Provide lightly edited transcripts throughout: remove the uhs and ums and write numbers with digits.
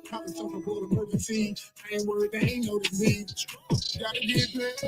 Probably talking about emergency. I ain't worried, they ain't noticed me. Gotta get back.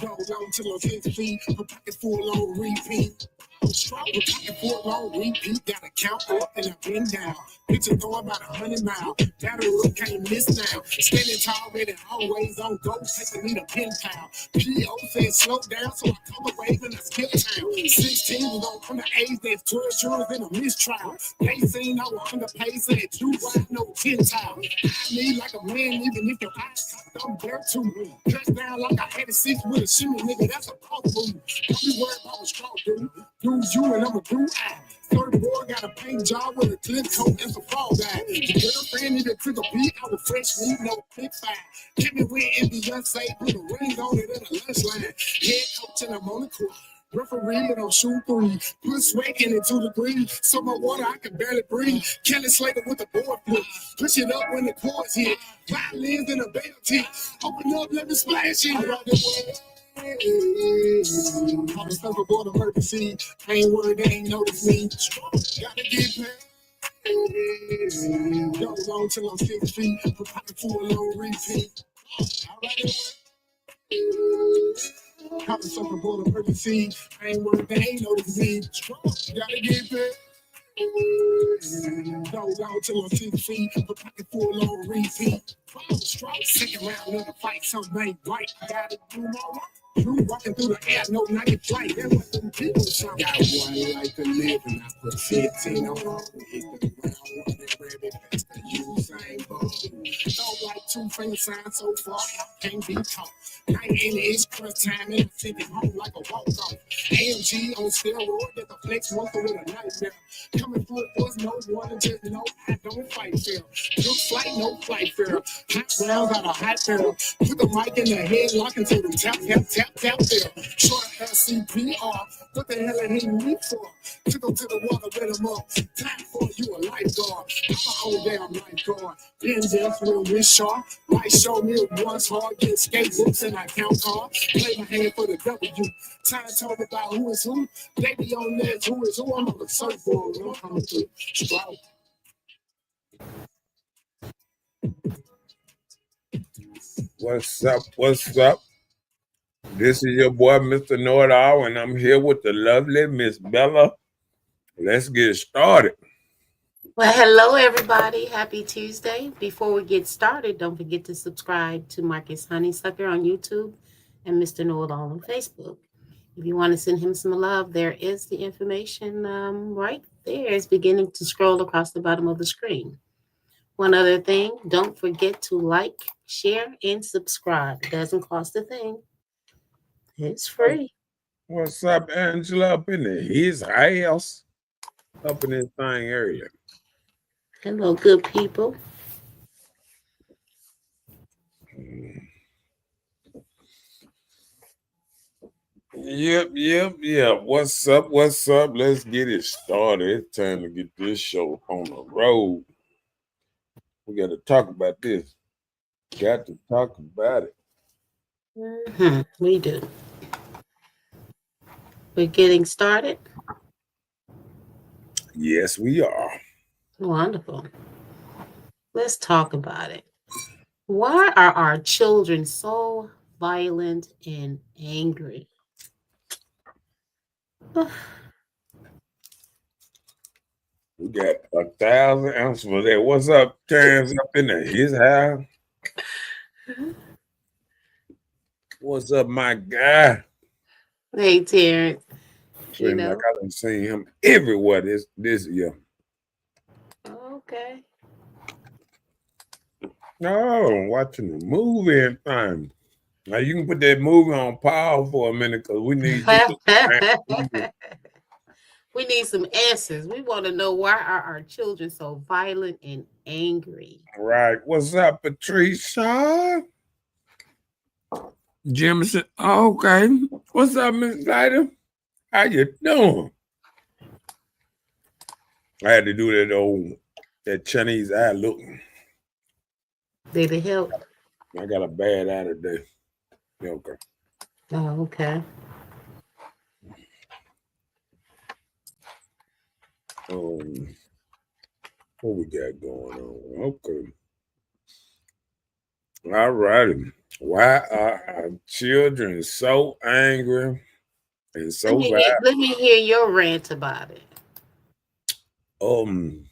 Go down till I'm 6 feet. My pocket full on repeat. Strong, my pocket full on repeat. Gotta count up and I've been down. Picture going about 100 miles. Battle up, can't miss now. Standing tall, ready, always on go. Taking me to pin pal. P.O. said slow down, so I come away when I skip town. 16 was on the age that's 12 jurors in a mistrial. Pacing, I was on the pace, said 2 wide, no 10 tile. I need like a man, even if your eyes don't dare to me. Dress down like I had a 6 with a shimmy, nigga, that's a punk move. Don't be worried about a strong dude. Do you and I'm a do I. Third boy got a paint job with a clear coat and some fall guy. The girlfriend need a quicker beat. I was fresh meat, no big five. Get me with in Beyonce, put a ring on it at a lunch line. Head coach and I'm on the court. Referee, but I'm shoot three. Put sweat in it 2 degrees. So my water, I can barely breathe. Kelly Slater with the board flip. Push it up when the chords hit. Violins in a bell tip. Open up, let me splash in. Right away. I'm a surfboard emergency. I ain't worried, they ain't noticed me. Gotta get back. Goes on till I'm 6 feet. My pocket full on repeat. Alright. I'm a surfboard emergency. I ain't worried, they ain't noticed me. Gotta get back. Goes on till I'm 6 feet. My pocket full on repeat. Second round of the fight, something ain't right. I gotta do my work. You walking through the air, no night flight. That was them people shot. Got one life to live, and I put 15 on. Hit the ground, running rabbit past the Usain Bolt. Don't like 2 finger signs so far, can't be caught. 9 is crunch time, and I'm taking home like a walk-off. AMG on steroid, get the flex muscle with a nightmare. Coming through it was no one, just no, I don't fight fair. Looks like no flight fair. Hot rounds out of hot barrel. Put the mic in the head, lock until them tap, tap, tap, tap there. Short SCPR. What the hell are he me for? Took him to the water, let him up. Time for you a lifeguard. I'm a whole damn lifeguard. Been there through with shark. Might show me it was hard. Get skate books and I count cards. Play my hand for the W. Time to talk about who is who. They be on that who is who. I'm on the surfboard. I'm coming through. Stroke. What's up? What's up? This is your boy, Mr. Know-It-All, and I'm here with the lovely Miss Bella. Let's get started. Well, hello, everybody. Happy Tuesday. Before we get started, don't forget to subscribe to Marcus Honeysucker on YouTube and Mr. Know-It-All on Facebook. If you want to send him some love, there is the information right there. It's beginning to scroll across the bottom of the screen. One other thing, don't forget to like, share, and subscribe. It doesn't cost a thing. It's free. What's up, Angela? Up in his house. Up in this thing earlier. Hello, good people. Yep. What's up? Let's get it started. It's time to get this show on the road. We got to talk about this. Got to talk about it. We do. We're getting started. Yes, we are. Wonderful. Let's talk about it. Why are our children so violent and angry? We got 1,000 ounces for that. What's up, Terrence? Up in his house. What's up, my guy? Hey, Terrence. Seems like I done seen him everywhere this year. Okay. No, watching the movie and thing. Now you can put that movie on pause for a minute because we need we need some answers. We want to know why are our children so violent and angry? Right. What's up, Patricia? Jimison. Oh, okay. What's up, Miss Snyder? How you doing? I had to do that Chinese eye look. Did it help? I got a bad eye today. Okay. Oh, okay. What we got going on? Okay. All righty. Why are our children so angry and Let so me violent? let me hear your rant about it. Um,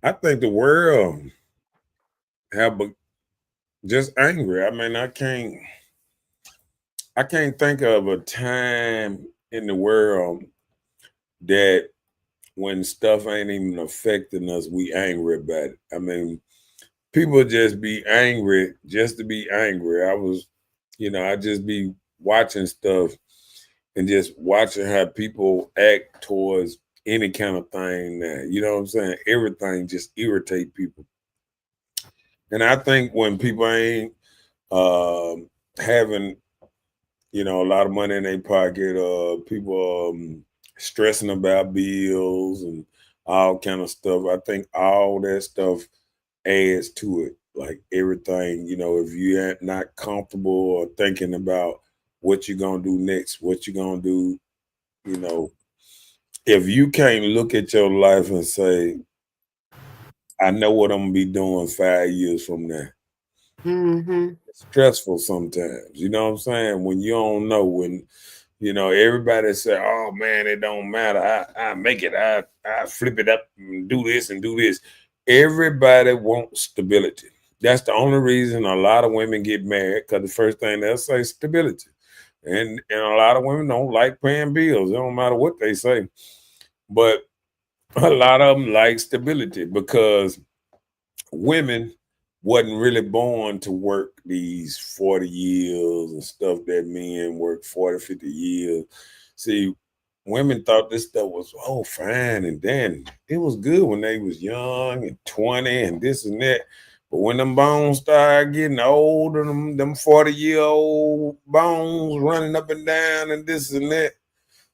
I think the world have just angry. I mean, I can't think of a time in the world that when stuff ain't even affecting us, we angry about it. I mean, people just be angry just to be angry. I just be watching stuff and just watching how people act towards any kind of thing now. You know what I'm saying? Everything just irritate people. And I think when people ain't having, a lot of money in their pocket, people stressing about bills and all kind of stuff. I think all that stuff adds to it. Like everything, if you ain't not comfortable or thinking about what you're gonna do next, what you're gonna do, you know, if you can't look at your life and say, I know what I'm gonna be doing 5 years from now. Mm-hmm. It's stressful sometimes. You know what I'm saying? When you don't know, everybody say, oh man, it don't matter. I make it, I flip it up and do this and do this. Everybody wants stability. That's the only reason a lot of women get married, because the first thing they'll say is stability. And a lot of women don't like paying bills. It don't matter what they say. But a lot of them like stability because women wasn't really born to work these 40 years and stuff that men work 40, 50 years. See, women thought this stuff was fine and then it was good when they was young and 20 and this and that. But when them bones start getting older, them 40-year-old bones running up and down and this and that.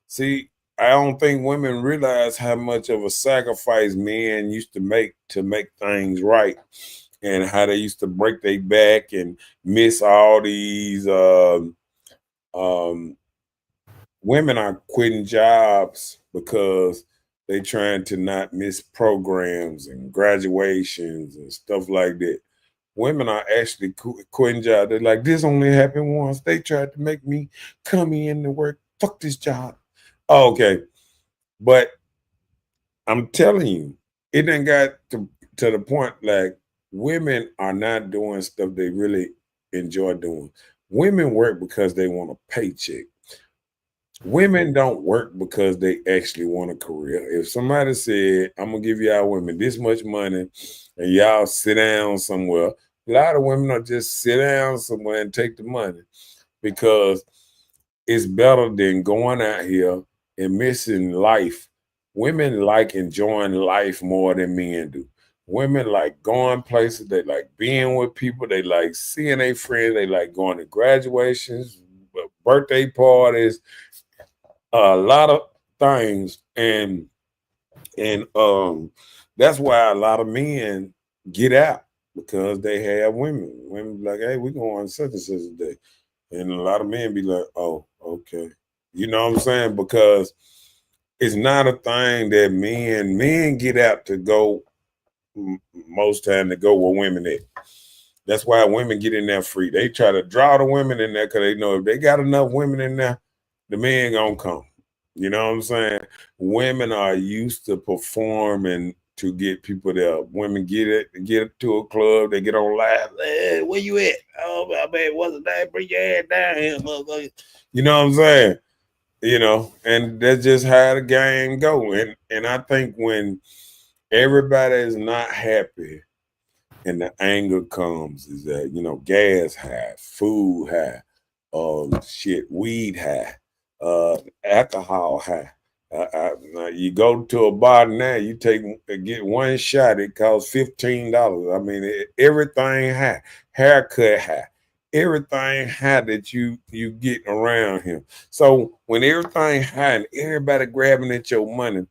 See, I don't think women realize how much of a sacrifice men used to make things right, and how they used to break their back and miss all these. Um, Women are quitting jobs because they trying to not miss programs and graduations and stuff like that. Women are actually quitting jobs. They're like, this only happened once. They tried to make me come in to work. Fuck this job. Oh, okay. But I'm telling you, it done got to the point like women are not doing stuff they really enjoy doing. Women work because they want a paycheck. Women don't work because they actually want a career. If somebody said, I'm gonna give y'all women this much money and y'all sit down somewhere, a lot of women will just sit down somewhere and take the money because it's better than going out here and missing life. Women like enjoying life more than men do. Women like going places, they like being with people, they like seeing their friends, they like going to graduations, birthday parties, a lot of things. And that's why a lot of men get out because they have women. Women be like, hey, we going on such and such a day. And a lot of men be like, oh, okay. You know what I'm saying? Because it's not a thing that men get out to go most time to go where women at. That's why women get in there free. They try to draw the women in there because they know if they got enough women in there, the man gonna come. You know what I'm saying? Women are used to performing to get people there. Women get to a club, they get on live. Hey, where you at? Oh man, what's the name? Bring your ass down here, motherfucker. You know what I'm saying? And that's just how the game go. And I think when everybody is not happy and the anger comes, is that gas high, food high, weed high, alcohol high. You go to a bar now, you get one shot, it costs $15. I mean, everything high, haircut high, everything high that you get around him. So when everything high and everybody grabbing at your money,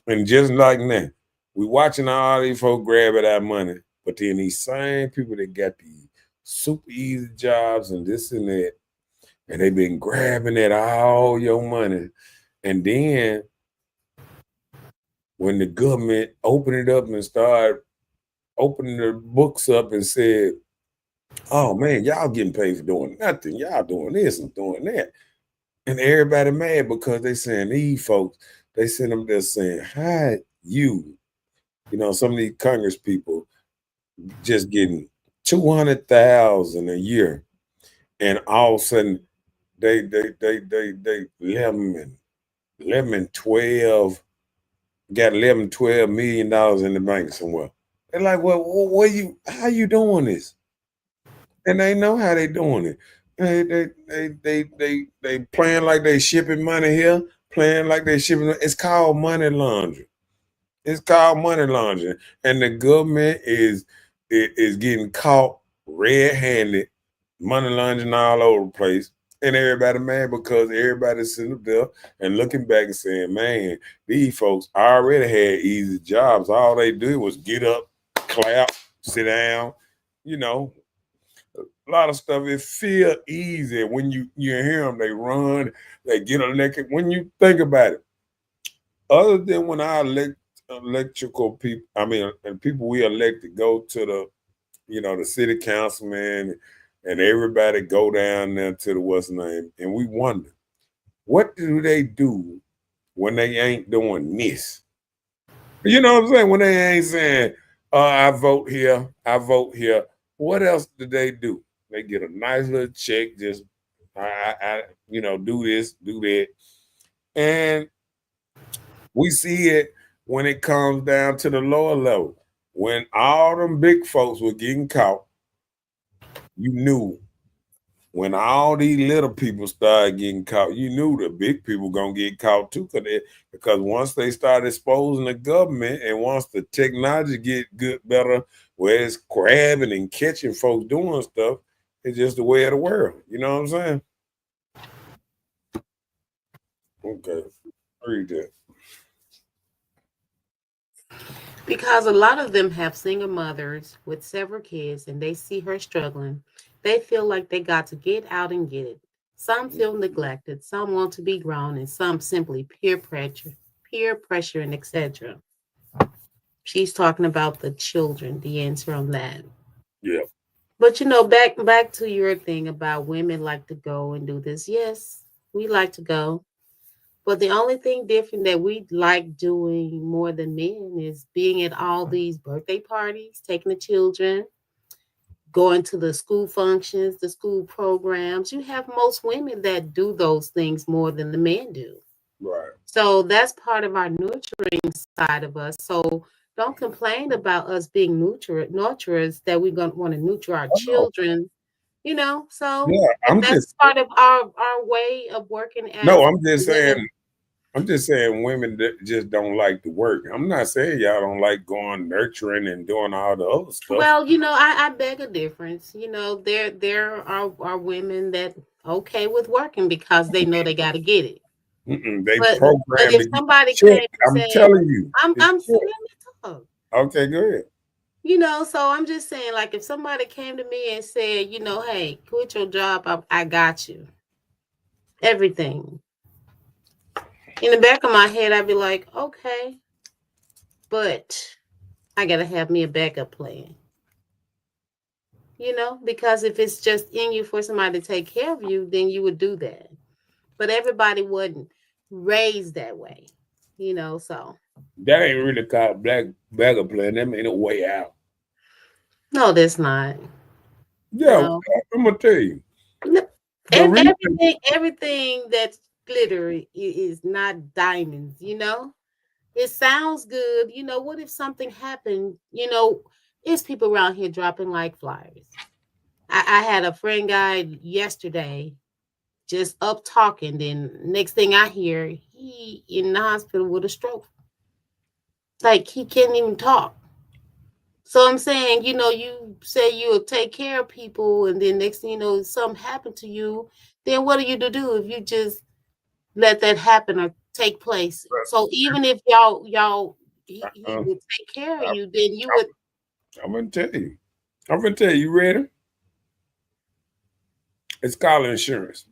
and just like that, we watching all these folks grab at our money, but then these same people that got these super easy jobs and this and that, and they've been grabbing at all your money. And then when the government opened it up and started opening the books up and said, oh man, y'all getting paid for doing nothing. Y'all doing this and doing that. And everybody mad because they saying these folks, they send them there saying, how you know, some of these Congress people just getting 200,000 a year. And all of a sudden they 11 and 12 got 11, $12 million in the bank somewhere. They're like, well, how you doing this? And they know how they doing it. They playing like they shipping money here, playing like they shipping. It's called money laundering. It's called money laundering, and the government is getting caught red-handed, money laundering all over the place, and everybody mad because everybody's sitting up there and looking back and saying, "Man, these folks already had easy jobs. All they do was get up, clap, sit down, you know." A lot of stuff, it feel easy when you hear them. They run, they get elected. When you think about it, other than when our electrical people, and people we elect to go to the city councilman and everybody go down there to the what's name, and we wonder, what do they do when they ain't doing this? You know what I'm saying? When they ain't saying, I vote here, I vote here. What else do they do? They get a nice little check, just I do this, do that. And we see it when it comes down to the lower level. When all them big folks were getting caught, you knew. When all these little people started getting caught, you knew the big people gonna get caught too. Because once they start exposing the government, and once the technology get better, where it's grabbing and catching folks doing stuff, it's just the way of the world. You know what I'm saying? Okay, read that. Because a lot of them have single mothers with several kids and they see her struggling. They feel like they got to get out and get it. Some feel neglected, some want to be grown, and some simply peer pressure, and etc. She's talking about the children, the answer on that. Yeah. But back to your thing about women like to go and do this. Yes, we like to go. But the only thing different that we like doing more than men is being at all these birthday parties, taking the children, going to the school functions, the school programs. You have most women that do those things more than the men do. Right. So that's part of our nurturing side of us. So don't complain about us being nurturers that we're going to want to nurture our children. So Yeah, that's part of our way of working no, as I'm just women. saying. I'm just saying women that just don't like to work. I'm not saying y'all don't like going nurturing and doing all the other stuff. Well, I beg a difference. There are women that okay with working because they know they got to get it. They But programmed if to get somebody check. came and I'm said, telling you. I'm It's let check. me talk. Okay, go ahead. So I'm just saying, like, if somebody came to me and said, hey, quit your job, I got you. Everything. In the back of my head, I'd be like, okay, but I gotta have me a backup plan. Because if it's just in you for somebody to take care of you, then you would do that. But everybody wasn't raised that way, so. That ain't really called black backup plan. That mean a way out. No, that's not. Yeah, No. I'm gonna tell you. No. The reason, Everything that's glittery is not diamonds, It sounds good. What if something happened? There's people around here dropping like flyers. I had a friend guy yesterday just up talking. Then next thing I hear, he in the hospital with a stroke. Like he can't even talk. So I'm saying, you say you'll take care of people, and then next thing you know, something happened to you. Then what are you to do if you just let that happen or take place? So even if he would take care of you, then you would. I'm gonna tell you. I'm gonna tell you. You ready? It's called insurance.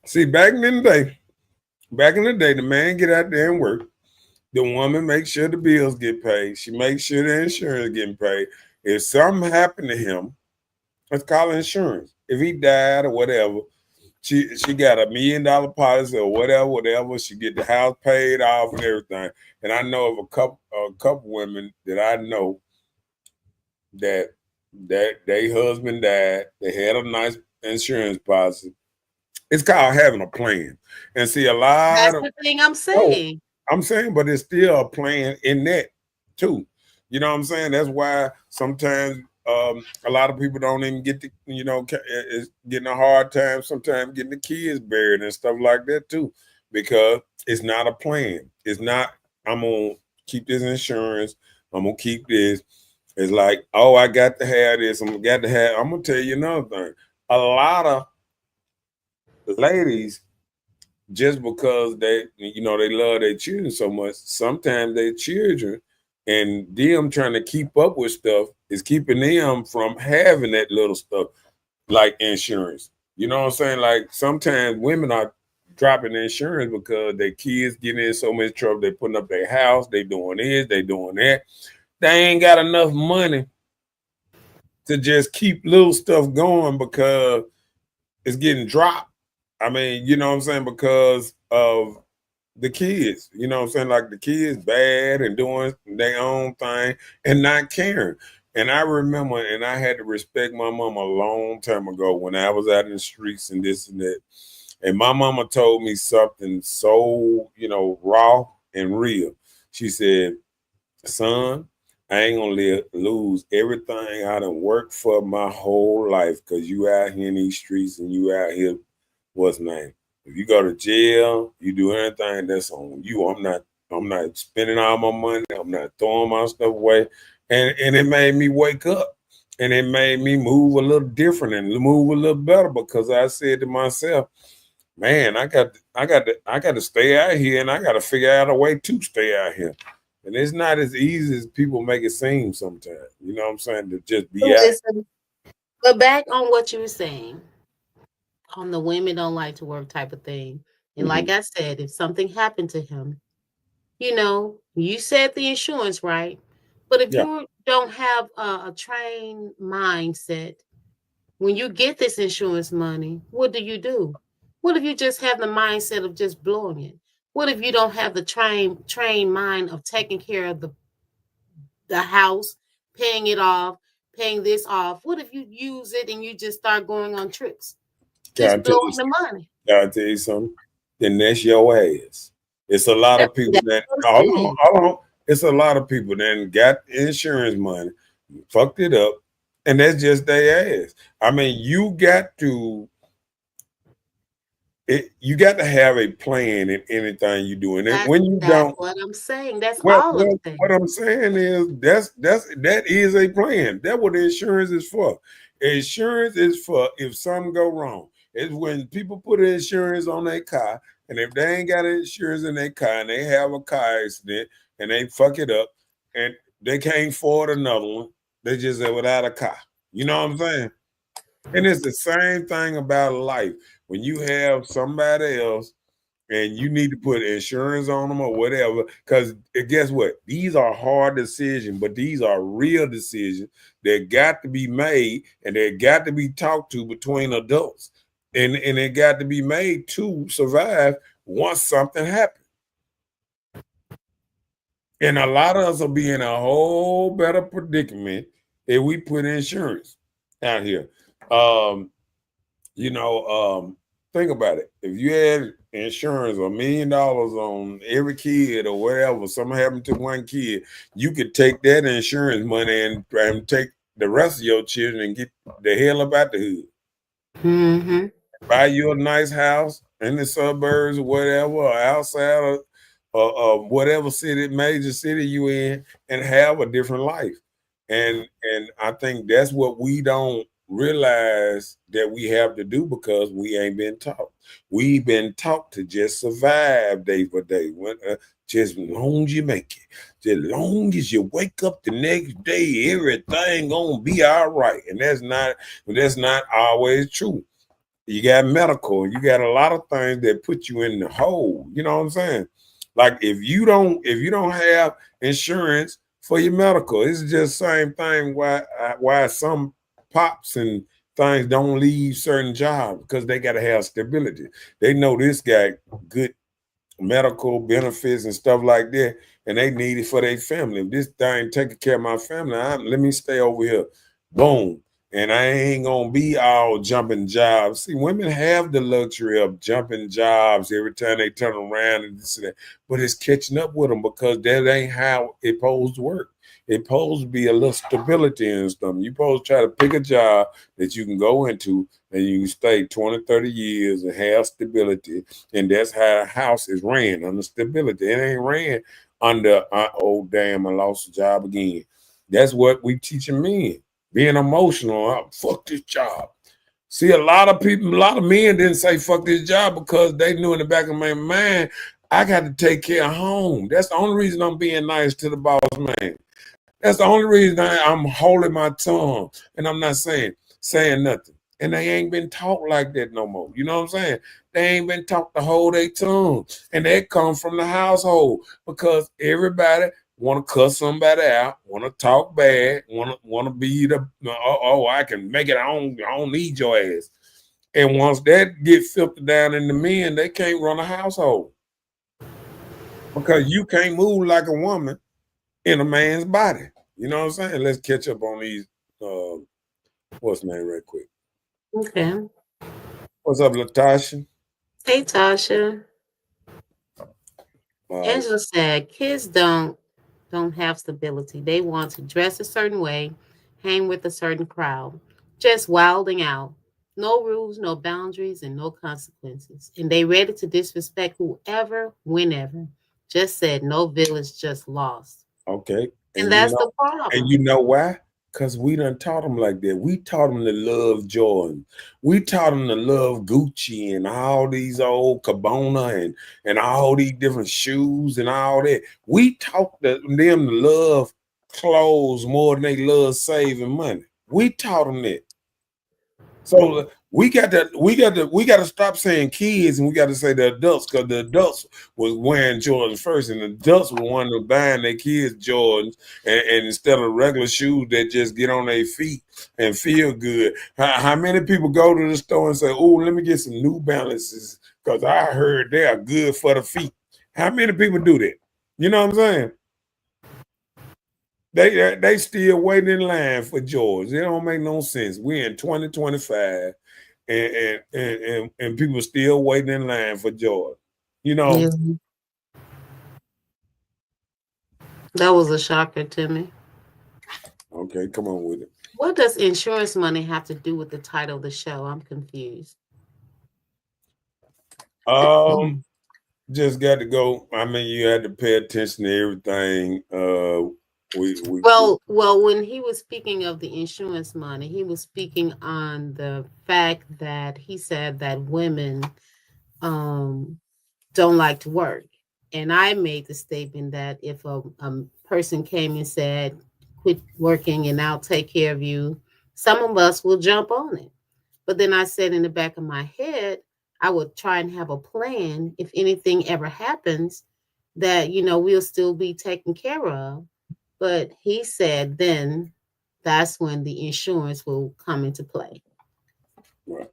See, back in the day, the man get out there and work. The woman makes sure the bills get paid. She makes sure the insurance getting paid. If something happened to him, let's call it insurance. If he died or whatever, she got $1 million policy or whatever. She get the house paid off and everything. And I know of a couple women that I know that their husband died. They had a nice insurance policy. It's called having a plan. And see, a lot That's of the thing I'm saying. I'm saying, but it's still a plan in that too. You know what I'm saying? That's why sometimes a lot of people don't even get it's getting a hard time sometimes getting the kids buried and stuff like that too, because it's not a plan. It's not, I'm gonna keep this insurance, I'm gonna keep this. It's like, oh, I got to have this, I'm gonna tell you another thing. A lot of ladies, just because they love their children so much, sometimes their children and them trying to keep up with stuff is keeping them from having that little stuff like insurance. You know what I'm saying? Like sometimes women are dropping insurance because their kids getting in so much trouble. They putting up their house, they doing this, they doing that. They ain't got enough money to just keep little stuff going because it's getting dropped. I mean, you know what I'm saying? Because of the kids, you know what I'm saying? Like the kids bad and doing their own thing and not caring. And I remember, and I had to respect my mama a long time ago when I was out in the streets and this and that. And my mama told me something so, raw and real. She said, son, I ain't gonna lose everything I done worked for my whole life because you out here in these streets and you out here, what's name? If you go to jail, you do anything, that's on you. I'm not spending all my money. I'm not throwing my stuff away. And it made me wake up. And it made me move a little different and move a little better because I said to myself, man, I got to stay out here and I got to figure out a way to stay out here. And it's not as easy as people make it seem sometimes. You know what I'm saying? To just be out. Listen, but back on what you were saying, on the women don't like to work type of thing. And like I said, if something happened to him, you said the insurance, right? But if you don't have a trained mindset, when you get this insurance money, what do? What if you just have the mindset of just blowing it? What if you don't have the trained mind of taking care of the house, paying it off, paying this off? What if you use it and you just start going on trips? Just blowing the money. Gotta tell you something. Then that's your ass. It's a lot of people that hold on. It's a lot of people that got insurance money, fucked it up, and that's just their ass. I mean, you got to have a plan in anything you do, and when you don't, what I'm saying. That's all I'm saying. What I'm saying is that is a plan. That's what insurance is for. Insurance is for if something go wrong. It's when people put insurance on their car, and if they ain't got insurance in their car and they have a car accident and they fuck it up and they can't afford another one, they just are without a car. You know what I'm saying? And it's the same thing about life. When you have somebody else and you need to put insurance on them or whatever, because guess what? These are hard decisions, but these are real decisions that got to be made and they got to be talked to between adults. And it got to be made to survive once something happens. And a lot of us will be in a whole better predicament if we put insurance out here. Think about it. If you had insurance, $1 million on every kid or whatever, something happened to one kid, you could take that insurance money and take the rest of your children and get the hell up out the hood. Mm-hmm. Buy you a nice house in the suburbs or whatever, or outside of whatever major city you in, and have a different life. And I think that's what we don't realize that we have to do because we ain't been taught. We've been taught to just survive day for day. Just as long as you make it, just as long as you wake up the next day, everything gonna be all right. And that's not always true. You got medical, you got a lot of things that put you in the hole. You know what I'm saying? Like if you don't have insurance for your medical, it's just same thing why some pops and things don't leave certain jobs because they got to have stability. They know this guy good medical benefits and stuff like that, and they need it for their family. If this thing taking care of my family, let me stay over here. Boom. And I ain't gonna be all jumping jobs. See, women have the luxury of jumping jobs every time they turn around and this and that, but it's catching up with them because that ain't how it supposed to work. It's supposed to be a little stability and stuff. You supposed to try to pick a job that you can go into and you can stay 20, 30 years and have stability. And that's how a house is ran, under stability. It ain't ran under, oh, damn, I lost a job again. That's what we teaching men. Being emotional, fuck this job. See, a lot of men didn't say fuck this job because they knew in the back of my mind, I got to take care of home. That's the only reason I'm being nice to the boss man. That's the only reason I'm holding my tongue and I'm not saying nothing. And they ain't been taught like that no more. You know what I'm saying? They ain't been taught to hold their tongue. And that comes from the household because everybody want to cuss somebody out, want to talk bad, want to be the, I can make it. I don't need your ass. And once that get filtered down in the men, they can't run a household because you can't move like a woman in a man's body. You know what I'm saying? Let's catch up on these. What's the name right quick? Okay. What's up, Latasha? Hey, Tasha. Angela said kids don't have stability. They want to dress a certain way, hang with a certain crowd, just wilding out. No rules, no boundaries, and no consequences. And they ready to disrespect whoever, whenever. Just said no village, just lost. Okay. And that's the problem. And you know why? Because we done taught them like that. We taught them to love Jordan. We taught them to love Gucci and all these old Cabana and all these different shoes and all that. We taught them to love clothes more than they love saving money. We taught them that. So we got to stop saying kids and we got to say the adults because the adults was wearing Jordans first and the adults were one of buying their kids Jordans and instead of regular shoes that just get on their feet and feel good. How many people go to the store and say, "Oh, let me get some New Balances because I heard they are good for the feet." How many people do that? You know what I'm saying? They still waiting in line for George. It don't make no sense. We're in 2025 and people still waiting in line for George. You know. Yeah. That was a shocker to me. Okay, come on with it. What does insurance money have to do with the title of the show? I'm confused. Just got to go. I mean, you had to pay attention to everything. Well, when he was speaking of the insurance money, he was speaking on the fact that he said that women don't like to work. And I made the statement that if a person came and said, quit working and I'll take care of you, some of us will jump on it. But then I said in the back of my head, I would try and have a plan if anything ever happens that, we'll still be taken care of. But he said then that's when the insurance will come into play. Right.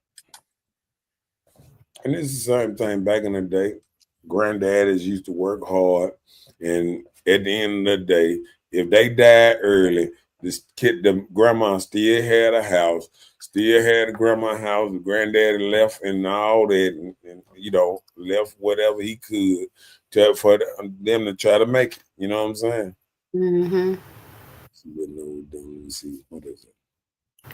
And it's the same thing back in the day. Granddaddies used to work hard. And at the end of the day, if they died early, the grandma still had a house, still had a grandma house, the granddaddy left and all that, and left whatever he could for them to try to make it. You know what I'm saying? Mm-hmm. See, what is it?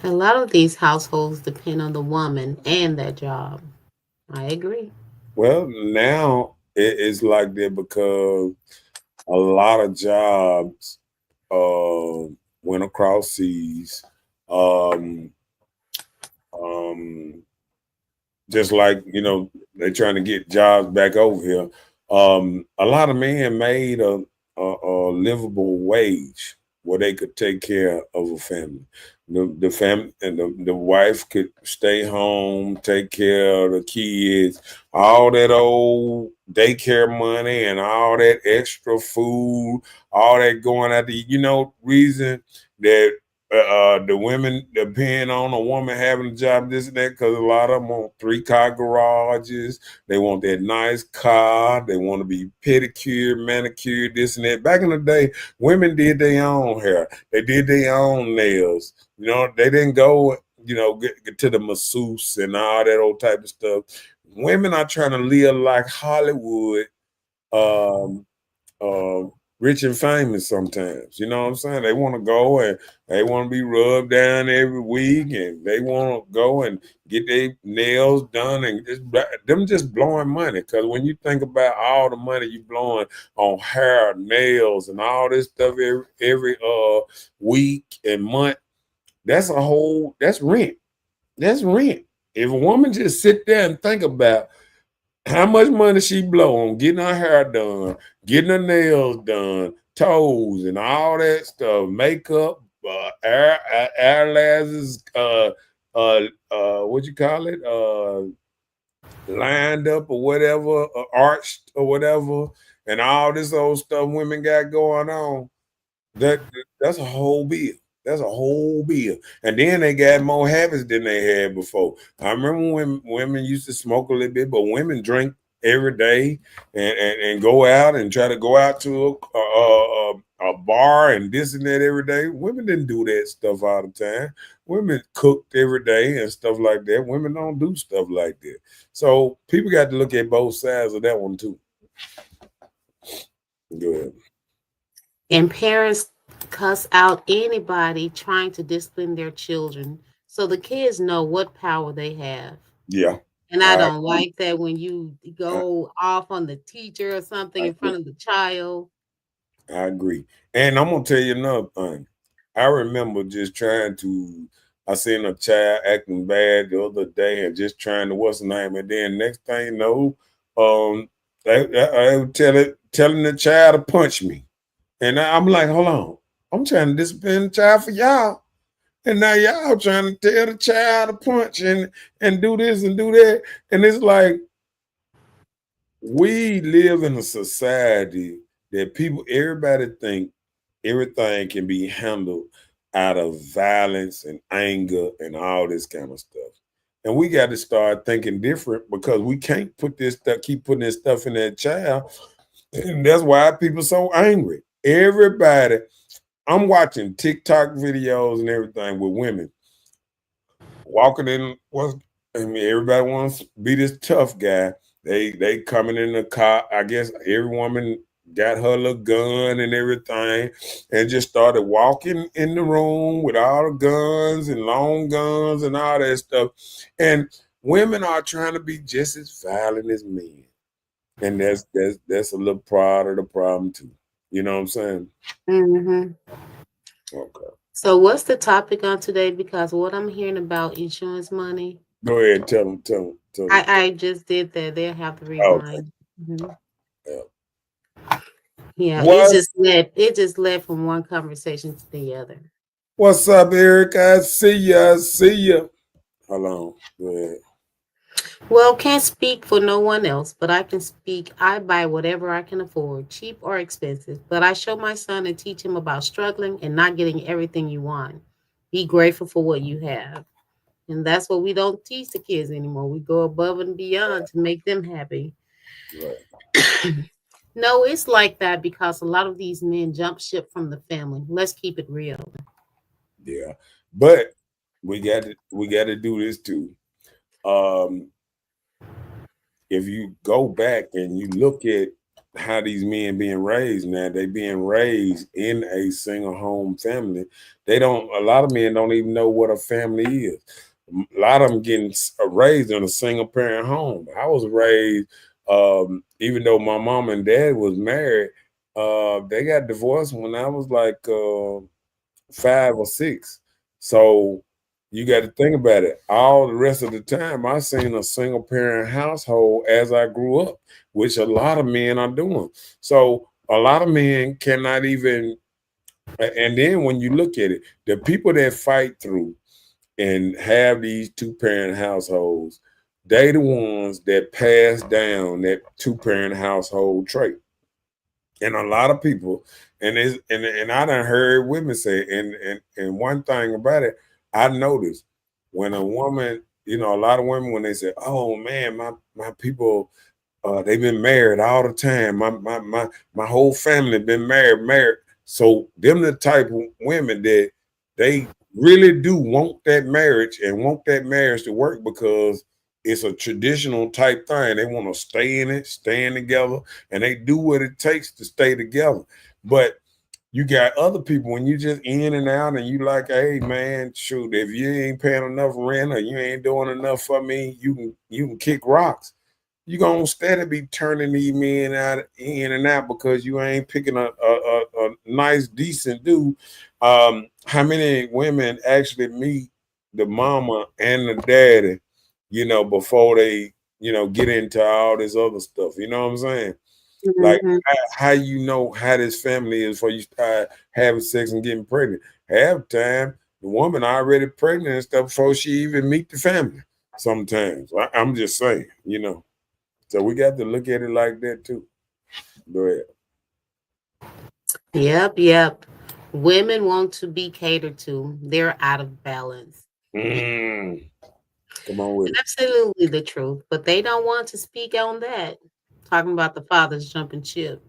A lot of these households depend on the woman and their job. I agree. Well, now it's like that because a lot of jobs went across seas. Just like, they're trying to get jobs back over here. A lot of men made a livable wage where they could take care of a family. The family and the wife could stay home, take care of the kids, all that old daycare money and all that extra food, all that going out the reason that the women depend on a woman having a job, this and that, because a lot of them want 3-car garages. They want that nice car. They want to be pedicured, manicured, this and that. Back in the day, women did their own hair. They did their own nails. They didn't go, get to the masseuse and all that old type of stuff. Women are trying to live like Hollywood, um, rich and famous sometimes. You know what I'm saying? They want to go and they want to be rubbed down every week, and they want to go and get their nails done, and just blowing money. Because when you think about all the money you blowing on hair, nails, and all this stuff every week and month, that's rent. That's rent. If a woman just sit there and think about how much money she blow on getting her hair done, getting her nails done, toes, and all that stuff, makeup, air lashes, what you call it, lined up or whatever, arched or whatever, and all this old stuff women got going on. That's a whole bill. That's a whole bill. And then they got more habits than they had before. I remember when women used to smoke a little bit, but women drink every day and go out and try to go out to a bar and this and that every day. Women didn't do that stuff all the time. Women cooked every day and stuff like that. Women don't do stuff like that. So people got to look at both sides of that one too. Go ahead. And parents cuss out anybody trying to discipline their children so the kids know what power they have. Yeah. And I don't like that when you go off on the teacher or something in front of the child. I agree. And I'm going to tell you another thing. I remember just I seen a child acting bad the other day and just trying to, what's the name? And then next thing you know, they were telling the child to punch me. And I'm like, hold on. I'm trying to discipline the child for y'all. And now y'all trying to tell the child to punch and do this and do that. And it's like, we live in a society that everybody think everything can be handled out of violence and anger and all this kind of stuff. And we got to start thinking different, because we can't keep putting this stuff in that child. And that's why people so angry. Everybody, I'm watching TikTok videos and everything with women walking in. Everybody wants to be this tough guy. They coming in the car. I guess every woman got her little gun and everything, and just started walking in the room with all the guns and long guns and all that stuff. And women are trying to be just as violent as men, and that's a little part of the problem too. You know what I'm saying? Mm-hmm. Okay. So what's the topic on today? Because what I'm hearing about insurance money. Go ahead and tell them. I just did that. They'll have to rewind. Okay. Yeah, it just led from one conversation to the other. What's up, Eric? I see ya. Hold on. Go ahead. Well, can't speak for no one else, but I can speak. I buy whatever I can afford, cheap or expensive. But I show my son and teach him about struggling and not getting everything you want. Be grateful for what you have. And that's what we don't teach the kids anymore. We go above and beyond to make them happy. Right. No, it's like that because a lot of these men jump ship from the family. Let's keep it real. Yeah. But we got to do this too. If you go back and you look at how these men being raised now, they being raised in a single home family. A lot of men don't even know what a family is. A lot of them getting raised in a single parent home. I was raised, even though my mom and dad was married, they got divorced when I was like 5 or 6. So you got to think about it. All the rest of the time, I seen a single parent household as I grew up, which a lot of men are doing. So a lot of men cannot even And then when you look at it, the people that fight through and have these two-parent households, they the ones that pass down that two-parent household trait. And a lot of people, and I done heard women say, and one thing about it, I noticed when a woman, a lot of women when they say, "Oh man, my people, they've been married all the time. My whole family been married." So them the type of women that they really do want that marriage and want that marriage to work because it's a traditional type thing. They want to stay in it, staying together, and they do what it takes to stay together. But you got other people when you just in and out and you like, hey man, shoot, if you ain't paying enough rent or you ain't doing enough for me, you can kick rocks. You gonna steady be turning these men in and out because you ain't picking a nice, decent dude. How many women actually meet the mama and the daddy, before they, get into all this other stuff? You know what I'm saying? Like Mhm. how you know how this family is before you start having sex and getting pregnant. Half the time, the woman already pregnant and stuff before she even meet the family. Sometimes I'm just saying. So we got to look at it like that too. Go ahead. Yep. Women want to be catered to. They're out of balance. Mm, come on with it. Absolutely the truth, but they don't want to speak on that. Talking about the fathers jumping ship.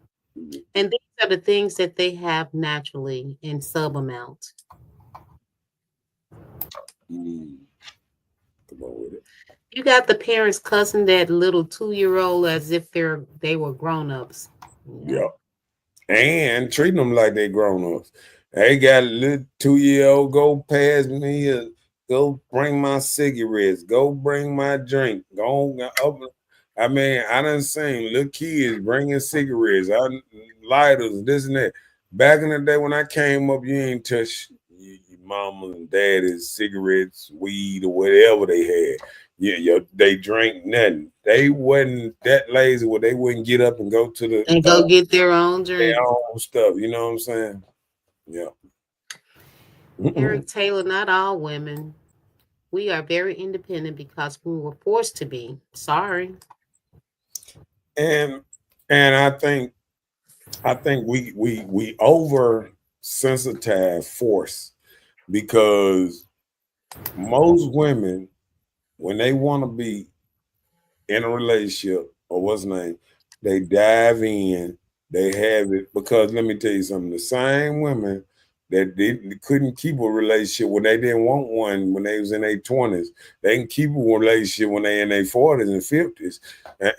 And these are the things that they have naturally in sub amount. Mm, come on with it. You got the parents cussing that little 2-year old as if they were grown ups. Yeah. And treating them like they grown ups. They got a little 2-year-old go past me, go bring my cigarettes, go bring my drink, go open. I mean, I done seen little kids bringing cigarettes, lighters, this and that. Back in the day when I came up, you ain't touch your mama and daddy's cigarettes, weed, or whatever they had. Yeah, they drank nothing. They wasn't that lazy where they wouldn't get up and go to the And go get their own drink. own stuff. You know what I'm saying? Yeah. Eric Taylor, not all women. We are very independent because we were forced to be. Sorry. and and I think we over sensitize force because most women when they want to be in a relationship or what's name, they dive in, they have it because let me tell you something. The same women that couldn't keep a relationship when they didn't want one when they was in their 20s, they can keep a relationship when they in their 40s and 50s,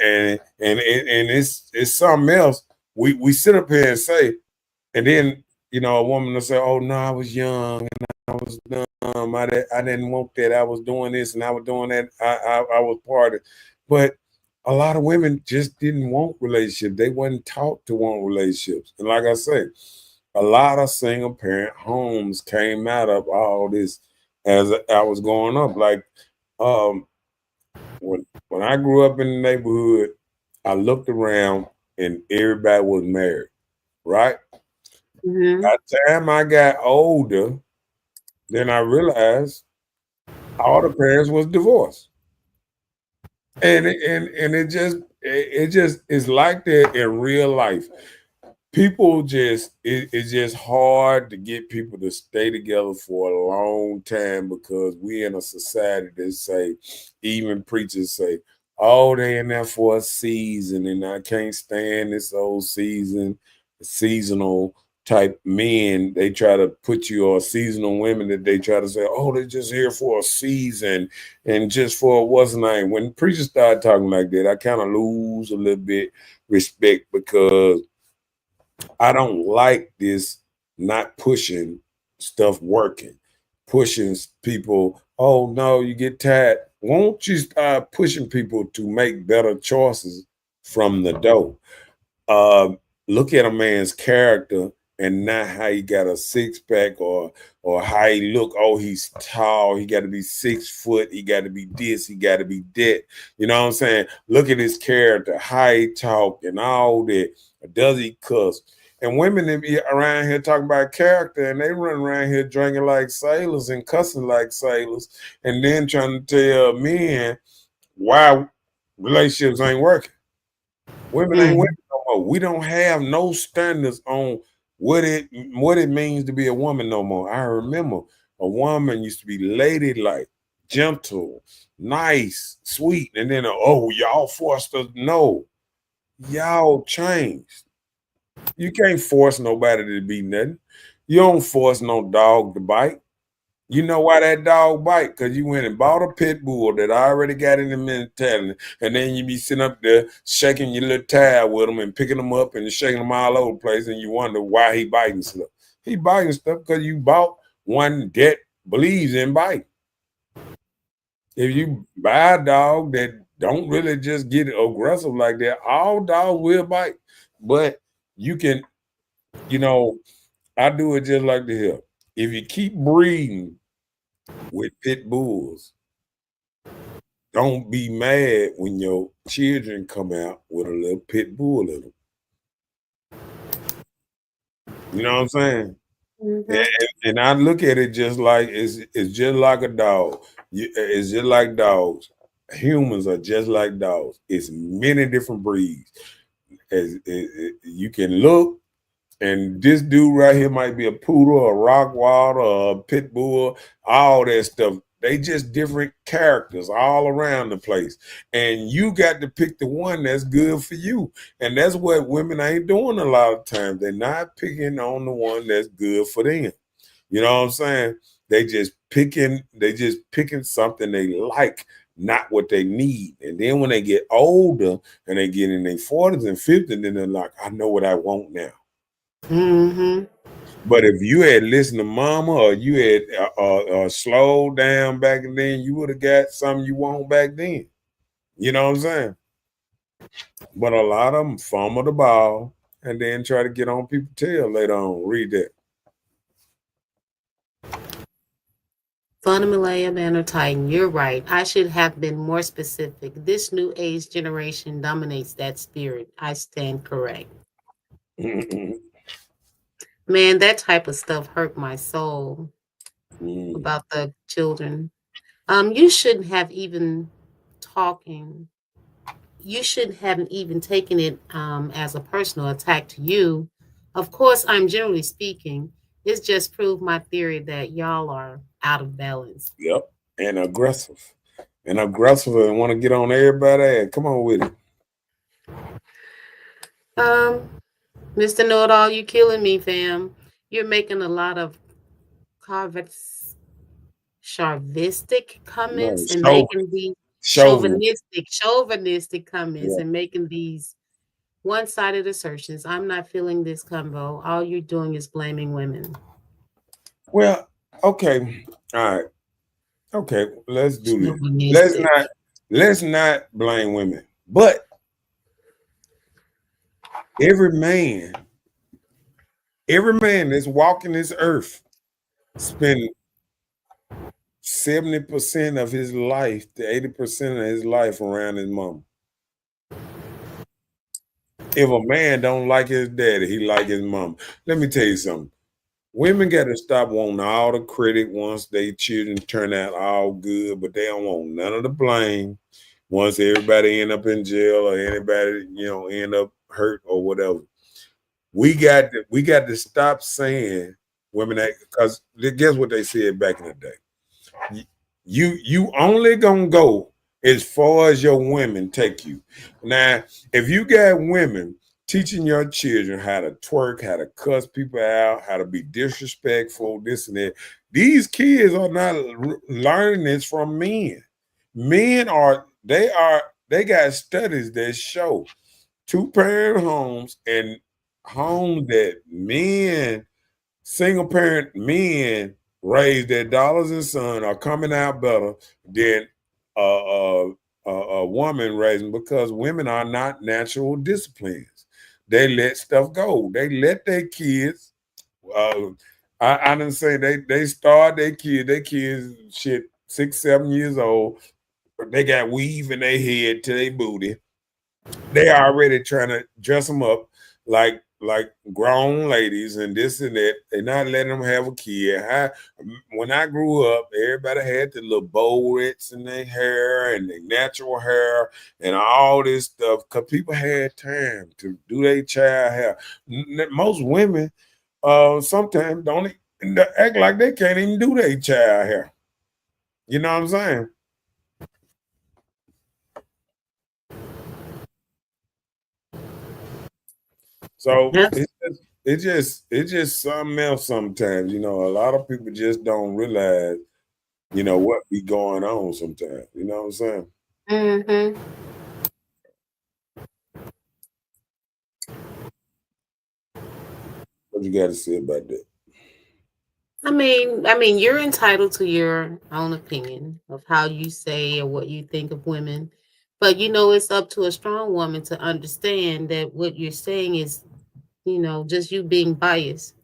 and it's something else. We sit up here and say, and then a woman will say, "Oh no, I was young and I was dumb. I didn't want that. I was doing this and I was doing that. I was part of." But a lot of women just didn't want relationships. They wasn't taught to want relationships. And like I said, a lot of single parent homes came out of all this as I was growing up. Like um, when I grew up in the neighborhood, I looked around and everybody was married, right? Hmm. By the time I got older, then I realized all the parents was divorced, and it just is like that in real life. People it's just hard to get people to stay together for a long time because we in a society that say, even preachers say, oh, they in there for a season and I can't stand this old seasonal type men. They try to put you or seasonal women that they try to say, oh, they're just here for a season and just for what's name. When preachers start talking like that, I kind of lose a little bit respect because I don't like this not pushing stuff working, pushing people. Oh no, you get tired. Won't you start pushing people to make better choices from the door? Uh, Look at a man's character and not how he got a six pack or how he look. Oh, he's tall. He got to be 6 foot. He got to be this. He got to be that. You know what I'm saying? Look at his character, how he talk and all that. Does he cuss? And women that be around here talking about character, and they run around here drinking like sailors and cussing like sailors, and then trying to tell men why relationships ain't working. Women ain't women no more. We don't have no standards on what it means to be a woman no more. I remember a woman used to be ladylike, gentle, nice, sweet, and then oh, y'all forced us. No, y'all changed. You can't force nobody to be nothing. You don't force no dog to bite. You know why that dog bite? Because you went and bought a pit bull that already got in the mentality, and then you be sitting up there shaking your little towel with them and picking them up and shaking them all over the place, and you wonder why he biting stuff. He biting stuff because you bought one that believes in biting. If you buy a dog that don't really just get aggressive like that, all dogs will bite. But you can, I do it just like the hell. If you keep breeding with pit bulls, don't be mad when your children come out with a little pit bull in them. You know what I'm saying? And I look at it just like it's just like a dog. It's just like dogs. Humans are just like dogs. It's many different breeds. You can look, and this dude right here might be a poodle, a rockwater, or a pit bull, all that stuff. They just different characters all around the place. And you got to pick the one that's good for you. And that's what women ain't doing a lot of times. They're not picking on the one that's good for them. You know what I'm saying? They just picking something they like, not what they need. And then when they get older and they get in their 40s and 50s, then they're like, I know what I want now. But if you had listened to mama, or you had slowed down back then, you would have got something you want back then. You know what I'm saying? But a lot of them fumble the ball and then try to get on people's tail later on. Read that. Fundamalaya Banner Titan, you're right. I should have been more specific. This new age generation dominates that spirit. I stand correct. Man, that type of stuff hurt my soul about the children. You shouldn't have even talking. You shouldn't have even taken it as a personal attack to you. Of course, I'm generally speaking. It's just proved my theory that y'all are out of balance. Yep, and aggressive, and want to get on everybody. Come on with it. Mr. Know-It-All, you killing me, fam. You're making a lot of chauvinistic comments and making these chauvinistic comments and making these one-sided assertions. I'm not feeling this convo. All you're doing is blaming women. Well, okay. All right. Okay, let's do this. Let's not blame women. But every man that's walking this earth spend 70% of his life to 80% of his life around his mom. If a man don't like his daddy, he like his mom. Let me tell you something. Women got to stop wanting all the credit once their children turn out all good, but they don't want none of the blame once everybody end up in jail or anybody, end up hurt or whatever. We got to stop saying women act, because guess what they said back in the day. You only gonna go as far as your women take you. Now, if you got women teaching your children how to twerk, how to cuss people out, how to be disrespectful, this and that, these kids are not learning this from men. Men they got studies that show 2-parent homes and homes that men, single parent men raise their dollars and sons are coming out better than a woman raising, because women are not natural disciplines. They let stuff go. They let their kids. I didn't say they start their kids shit 6, 7 years old. They got weave in their head to their booty. They already trying to dress them up like like grown ladies and this and that. They're not letting them have a kid. When I grew up, everybody had the little bow-rits in their hair and their natural hair and all this stuff because people had time to do their child hair. Most women sometimes don't act like they can't even do their child hair. You know what I'm saying? So Yes. it's just something else sometimes. You know, a lot of people just don't realize, you know, what be going on sometimes. You know what I'm saying? Mm-hmm. What you got to say about that? I mean, you're entitled to your own opinion of how you say or what you think of women, but it's up to a strong woman to understand that what you're saying is, just you being biased.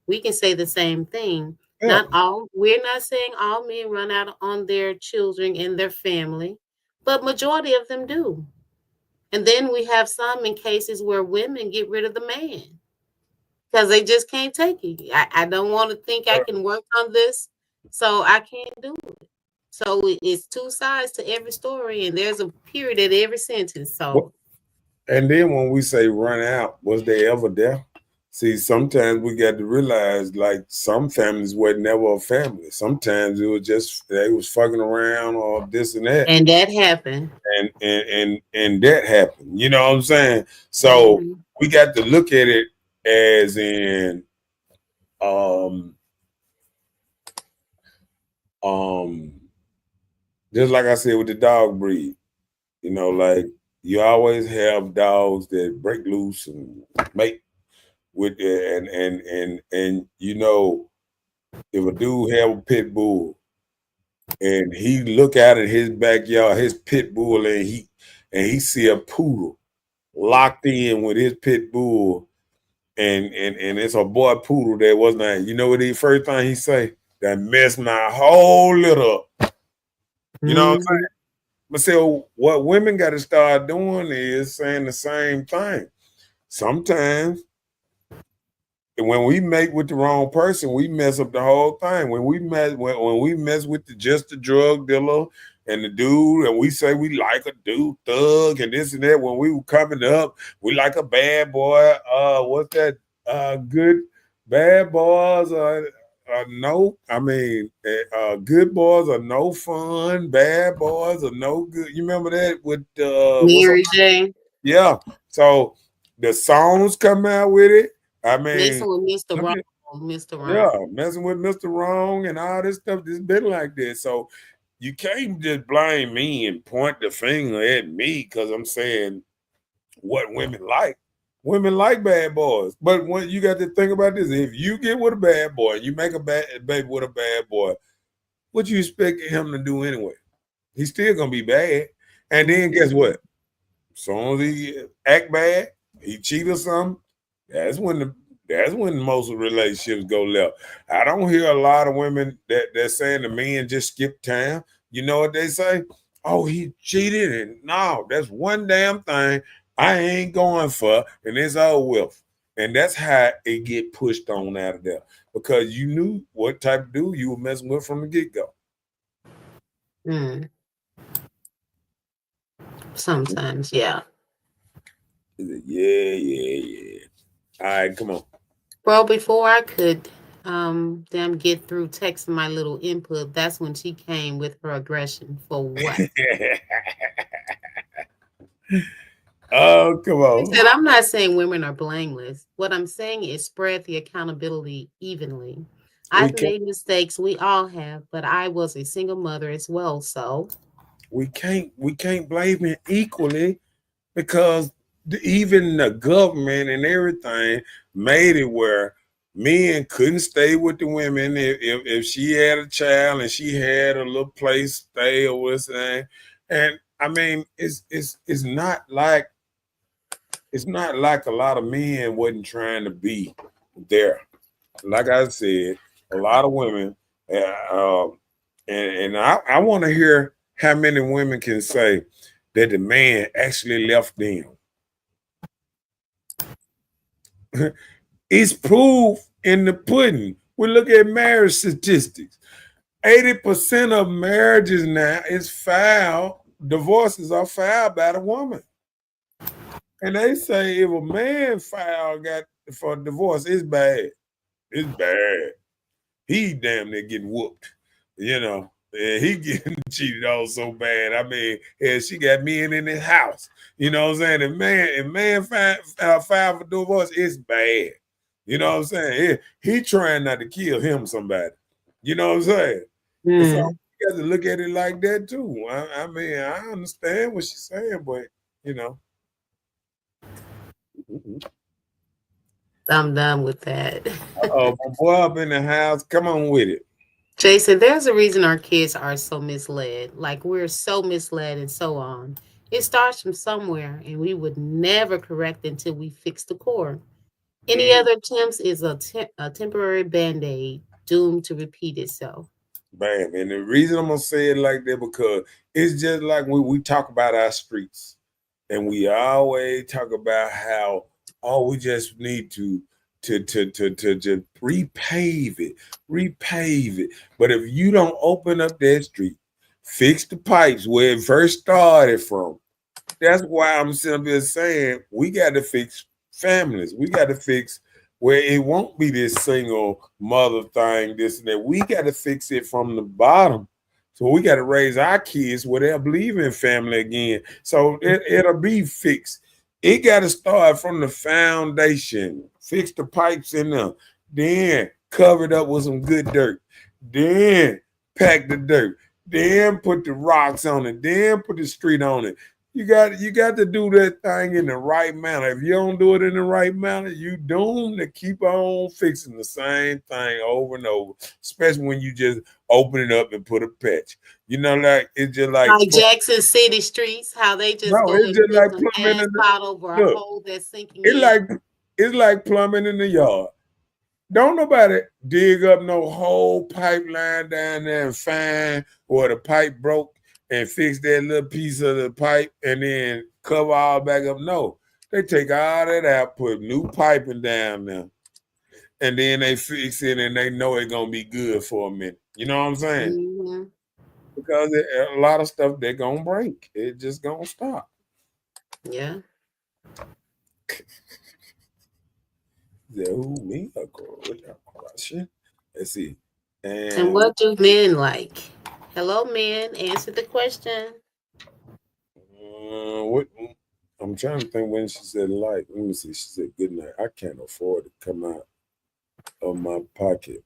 We can say the same thing. Yeah. Not all, we're not saying all men run out on their children and their family, but majority of them do. And then we have some in cases where women get rid of the man because they just can't take it. I don't want to think I can work on this, so I can't do it. So it's two sides to every story, and there's a period at every sentence. So, And then when we say run out, was they ever there? See, sometimes we got to realize like some families were never a family. Sometimes it was just they was fucking around or this and that. and that happened. And that happened. You know what I'm saying? So Mhm. we got to look at it as in um um just like I said with the dog breed, you know, like you always have dogs that break loose and mate with and you know, if a dude have a pit bull and he look out at his backyard, his pit bull, and he see a poodle locked in with his pit bull, and it's a boy poodle that was not. You know what the first thing he say? That messed my whole litter up. You know what I'm saying? Mhm. But so what women got to start doing is saying the same thing. Sometimes when we mate with the wrong person, we mess up the whole thing. When we mess with just the drug dealer and the dude, and we say we like a dude thug and this and that. When we were coming up, we like a bad boy. What's that? Good bad boys are no. I mean, good boys are no fun. Bad boys are no good. You remember that with what's Mary J. yeah. So the songs come out with it. I mean, Messing with Mr. look Wrong, at Mr. yeah, Wrong. messing with Mr. Wrong and all this stuff. It's been like this. So you can't just blame me and point the finger at me because I'm saying what women like. Women like bad boys. But when you got to think about this, if you get with a bad boy, you make a bad baby with a bad boy, what you expect him to do anyway? He's still gonna be bad. And then guess what? As soon as he act bad, he cheat or something, that's when the that's when most of the relationships go left. I don't hear a lot of women that saying the men just skip town. You know what they say? Oh, he cheated, and no, that's one damn thing I ain't going for, and it's over with. And that's how it get pushed on out of there because you knew what type of dude you were messing with from the get go. Mm, sometimes, yeah. Yeah. All right, come on. Well, before I could damn get through texting my little input, that's when she came with her aggression. For what? Oh, come She on. said, I'm not saying women are blameless. What I'm saying is spread the accountability evenly. We I've can't made mistakes, we all have, but I was a single mother as well. So, we can't blame it equally because even the government and everything made it where men couldn't stay with the women if she had a child and she had a little place to stay or what's. And I mean it's not like a lot of men wasn't trying to be there. Like I said, a lot of women, and I want to hear how many women can say that the man actually left them. It's proof in the pudding. We look at marriage statistics. 80% of marriages now is filed, divorces are filed by the woman. And they say if a man got for divorce, it's bad. It's bad. He damn near getting whooped, you know. And he getting cheated on so bad. I mean, hell, she got men in his house. You know what I'm saying? If man filed for divorce, it's bad. You know what I'm saying? He trying not to kill him somebody. You know what I'm saying? And so you got to look at it like that too. I mean, I understand what she's saying, but you know. I'm done with that. Oh, boy up in the house. Come on with it. Jason, there's a reason our kids are so misled. Like we're so misled and so on. It starts from somewhere, and we would never correct until we fix the core. Any other attempts is a temporary band-aid doomed to repeat itself. Bam. And the reason I'm gonna say it like that because it's just like we talk about our streets, and we always talk about how we just need to repave it. But if you don't open up that street, fix the pipes where it first started from. That's why I'm simply saying we got to fix families. We got to fix where it won't be this single mother thing, this and that. We got to fix it from the bottom. So we got to raise our kids where they'll believe in family again. So it'll be fixed. It got to start from the foundation. Fix the pipes in them. Then cover it up with some good dirt. Then pack the dirt. Then put the rocks on it. Then put the street on it. You got to do that thing in the right manner. If you don't do it in the right manner, you doomed to keep on fixing the same thing over and over, especially when you just open it up and put a patch. You know, like it's just like Jackson City streets, how they just go it's and just put like some plumbing asphalt over a hole that's sinking in. It's like plumbing in the yard. Don't nobody dig up no whole pipeline down there and find where the pipe broke and fix that little piece of the pipe and then cover all back up. No, they take all that out, put new piping down there, and then they fix it and they know it's going to be good for a minute. You know what I'm saying? Mm-hmm. Because a lot of stuff they're going to break. It's just going to stop. Yeah. Who, me? A question? Let's see. And what do men like? Hello, men. Answer the question. What? I'm trying to think when she said like. Let me see. She said good night. I can't afford to come out of my pocket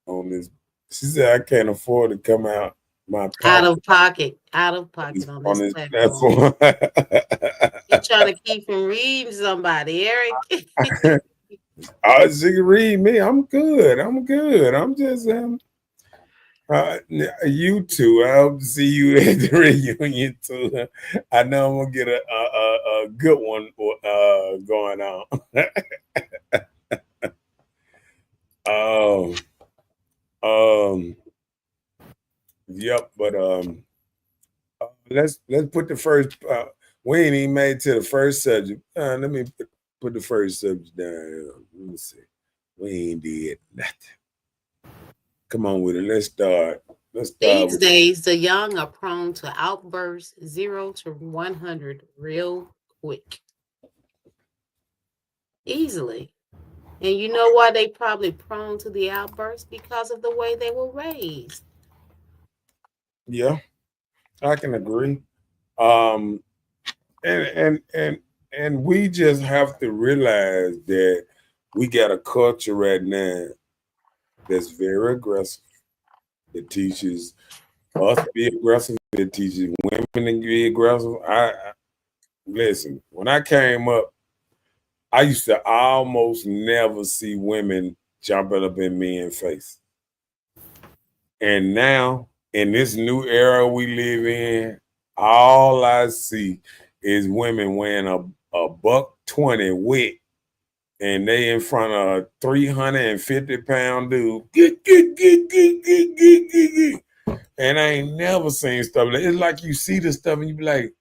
on this. She said I can't afford to come out my pocket. Out of pocket on this platform. You're trying to keep from reading somebody, Eric. She can read me. I'm good. I'm just you two. I hope to see you at the reunion too. I know I'm gonna get a good one going on. Yep, but let's put the first. We ain't even made to the first subject. Let me put the first subject down. Let me see. We ain't did nothing. Come on with it. Let's start. These days, the young are prone to outbursts 0 to 100 real quick. Easily. And you know why they probably prone to the outburst? Because of the way they were raised. Yeah, I can agree. And we just have to realize that we got a culture right now that's very aggressive. It teaches us to be aggressive. It teaches women to be aggressive. Listen, when I came up, I used to almost never see women jumping up in men's face. And now, in this new era we live in, all I see is women wearing a $120 wet, and they in front of a 350-pound dude. And I ain't never seen stuff like it's like you see this stuff and you be like,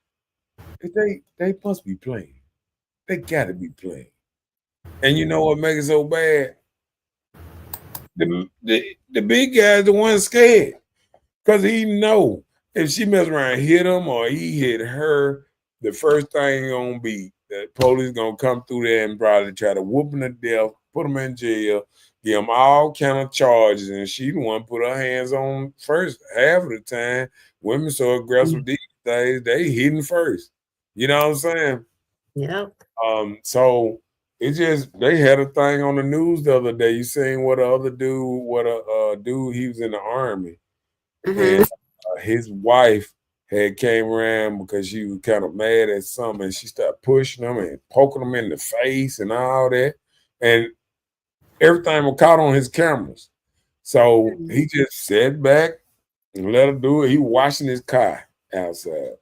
they must be playing. They gotta be playing. And you know what makes it so bad? The big guy's the one scared. Cause he know if she mess around and hit him or he hit her, the first thing gonna be the police gonna come through there and probably try to whoop him to death, put him in jail, give him all kind of charges, and she the one put her hands on first. Half of the time, women so aggressive these days, they hitting first. You know what I'm saying? Yep. So it just they had a thing on the news the other day. You seen what a dude he was in the army Mm-hmm. and his wife had came around because she was kind of mad at something and she started pushing him and poking him in the face and all that. And everything was caught on his cameras. So he just sat back and let her do it. He washing his car outside.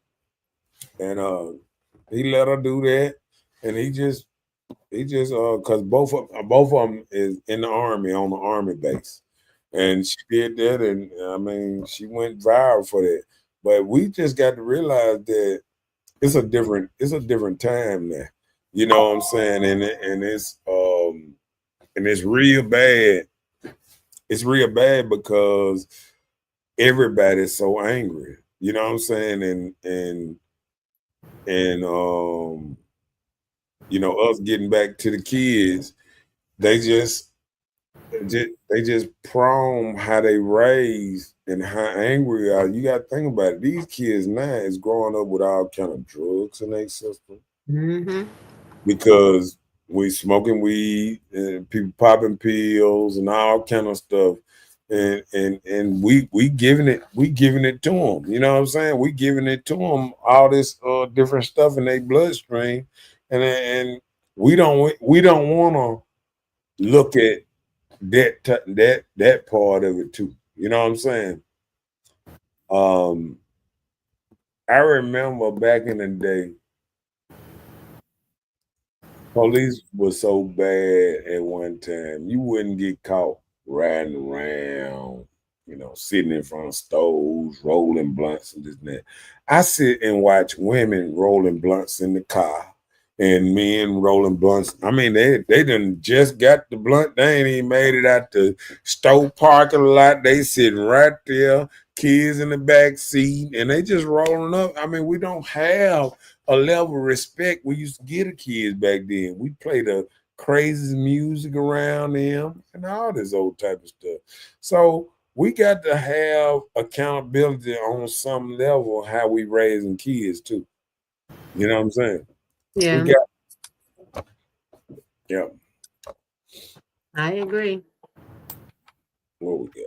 And he let her do that. And he just because both of them is in the army on the army base. And she did that, and I mean, she went viral for that. But we just got to realize that it's a different time now. You know what I'm saying? And it's real bad. It's real bad because everybody's so angry. You know what I'm saying? And us getting back to the kids, they just prone how they raise and how angry they are. You got to think about it. These kids now is growing up with all kind of drugs in their system Mm-hmm. because we smoking weed and people popping pills and all kind of stuff. And we giving it to them. You know what I'm saying? We giving it to them all this different stuff in their bloodstream, and we don't want to look at that part of it too. You know what I'm saying? Um, I remember back in the day, police was so bad at one time, you wouldn't get caught riding around, sitting in front of stoves, rolling blunts and this and that. I sit and watch women rolling blunts in the car and men rolling blunts. I mean, they done just got the blunt. They ain't even made it out the store parking lot. They sitting right there, kids in the back seat, and they just rolling up. I mean, we don't have a level of respect we used to give the kids back then. We play the crazy music around them and all this old type of stuff. So we got to have accountability on some level how we raising kids too. You know what I'm saying? We Yeah, got yeah. I agree. What we got?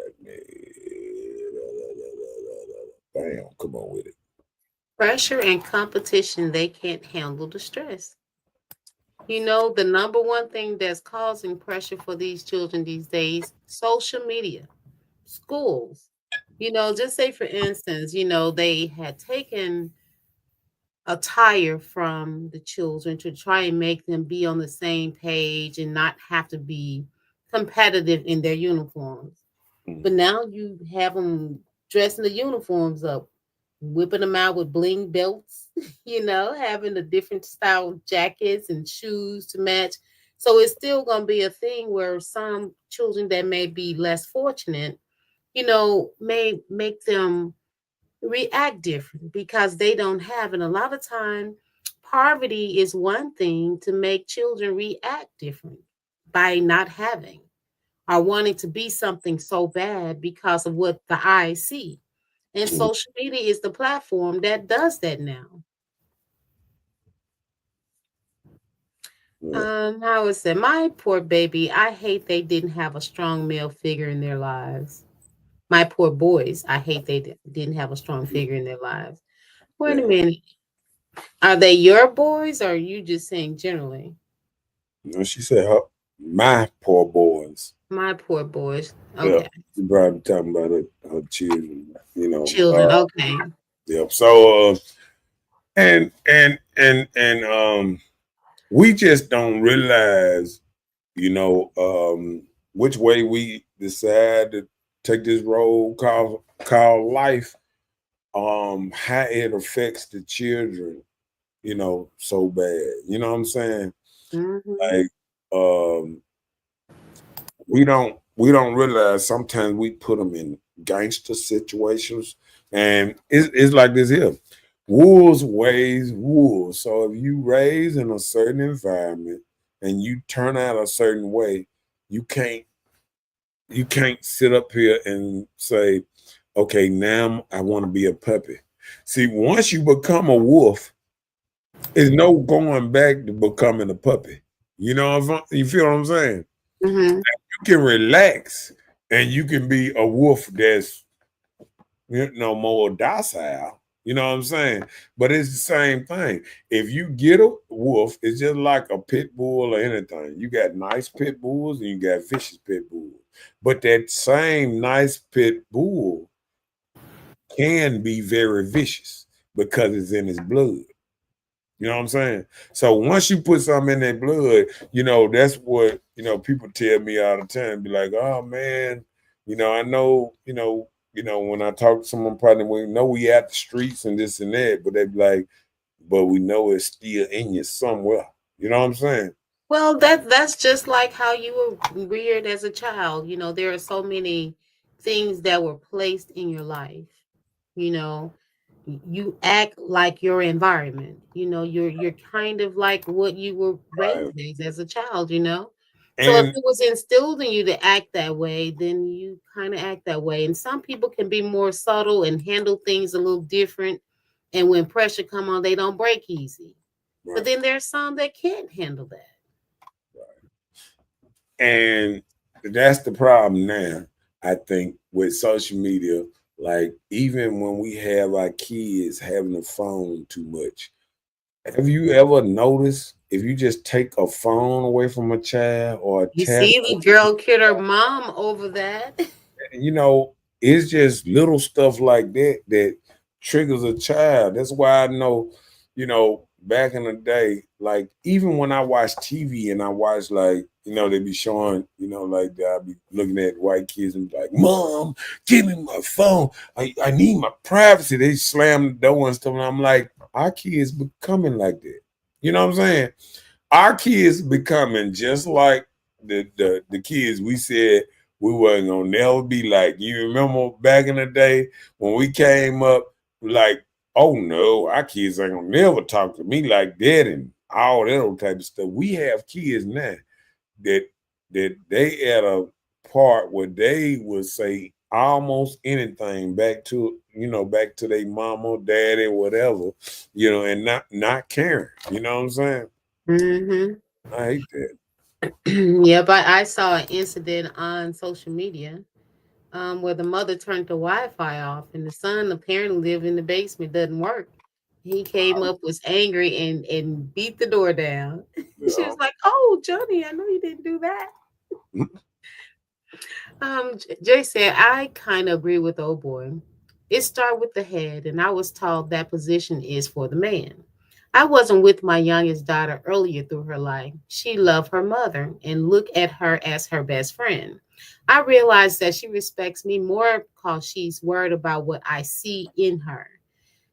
Bam, come on with it. Pressure and competition, they can't handle the stress. The number one thing that's causing pressure for these children these days, social media, schools. Just say for instance, they had taken attire from the children to try and make them be on the same page and not have to be competitive in their uniforms. But now you have them dressing the uniforms up, whipping them out with bling belts, having the different style jackets and shoes to match. So it's still going to be a thing where some children that may be less fortunate, may make them react different because they don't have. And a lot of time, poverty is one thing to make children react different by not having or wanting to be something so bad because of what the eyes see. And social media is the platform that does that now. Yeah. How is it? My poor baby, I hate they didn't have a strong male figure in their lives. My poor boys, I hate they didn't have a strong figure in their lives. Wait a Yeah. minute. Are they your boys or are you just saying generally? She said my poor boys. My poor boys. Yeah. Okay. She probably talking about her children, Children. Okay. yeah. So and we just don't realize, which way we decide to take this road called life, how it affects the children, so bad. You know what I'm saying? Hmm. Like we don't realize sometimes we put them in gangster situations, and it's like this here. Wolves raise wolves. So if you raise in a certain environment and you turn out a certain way, you can't sit up here and say, okay, now I want to be a puppy. See, once you become a wolf, there's no going back to becoming a puppy. You know, you feel what I'm saying? Mm-hmm. You can relax and you can be a wolf that's more docile. You know what I'm saying? But it's the same thing. If you get a wolf, it's just like a pit bull or anything. You got nice pit bulls and you got vicious pit bulls. But that same nice pit bull can be very vicious because it's in his blood. You know what I'm saying? So once you put something in their blood, that's what, people tell me all the time, be like, oh man, I know, when I talk to someone, probably we know we at the streets and this and that, but they be like, but we know it's still in you somewhere. You know what I'm saying? Well, that's just like how you were reared as a child. There are so many things that were placed in your life. You act like your environment. You're kind of like what you were raised as a child. So if And it was instilled in you to act that way, then you kind of act that way. And some people can be more subtle and handle things a little different. And when pressure come on, they don't break easy. But right. then there's some that can't handle that. And that's the problem now, I think, with social media. Like, even when we have our kids having a phone too much, have you ever noticed if you just take a phone away from a child or a You tablet, see the girl kid her mom over that. it's just little stuff like that that triggers a child. That's why I know, back in the day, like even when I watch TV and I watch like, they be showing, like I'll be looking at white kids and be like, Mom, give me my phone. I need my privacy. They slam the door and stuff. And I'm like, our kids becoming like that. You know what I'm saying? Our kids becoming just like the kids we said we wasn't gonna never be like. You remember back in the day when we came up, like, oh no, our kids ain't gonna never talk to me like that and all that old type of stuff. We have kids now that they at a part where they would say almost anything back to their mama, daddy, whatever, and not caring. You know what I'm saying? Mm-hmm. I hate that. Yeah, but I saw an incident on social media where the mother turned the Wi-Fi off and the son apparently lived in the basement, doesn't work. He came up, was angry, and beat the door down. She was like, "Oh, Johnny, I know you didn't do that." Jay said, "I kind of agree with old boy. It started with the head, and I was told that position is for the man. I wasn't with my youngest daughter earlier through her life. She loved her mother and looked at her as her best friend. I realized that she respects me more because she's worried about what I see in her,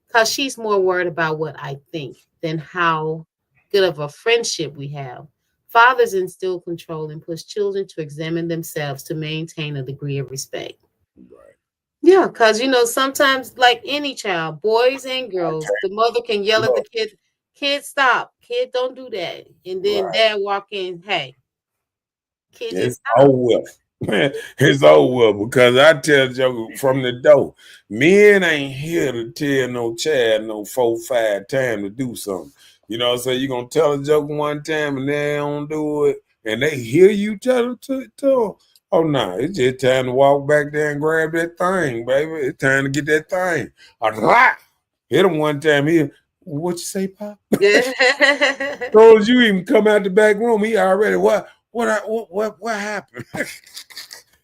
because she's more worried about what I think than how good of a friendship we have. Fathers instill control and push children to examine themselves to maintain a degree of respect." Right. Yeah, because sometimes, like any child, boys and girls, the mother can yell at the Look, kid, stop, kid, don't do that. And then right. dad walk in, hey, kid, just It's stop. over with. Man, it's over with because I tell Joe from the door, men ain't here to tell no child no 4-5 times to do something. So you're gonna tell a joke one time and they don't do it, and they hear you tell it to them. Oh no, it's just time to walk back there and grab that thing, baby. It's time to get that thing. Hit him one time here. What you say, Pop? Yeah. So as you even come out the back room, he already what happened?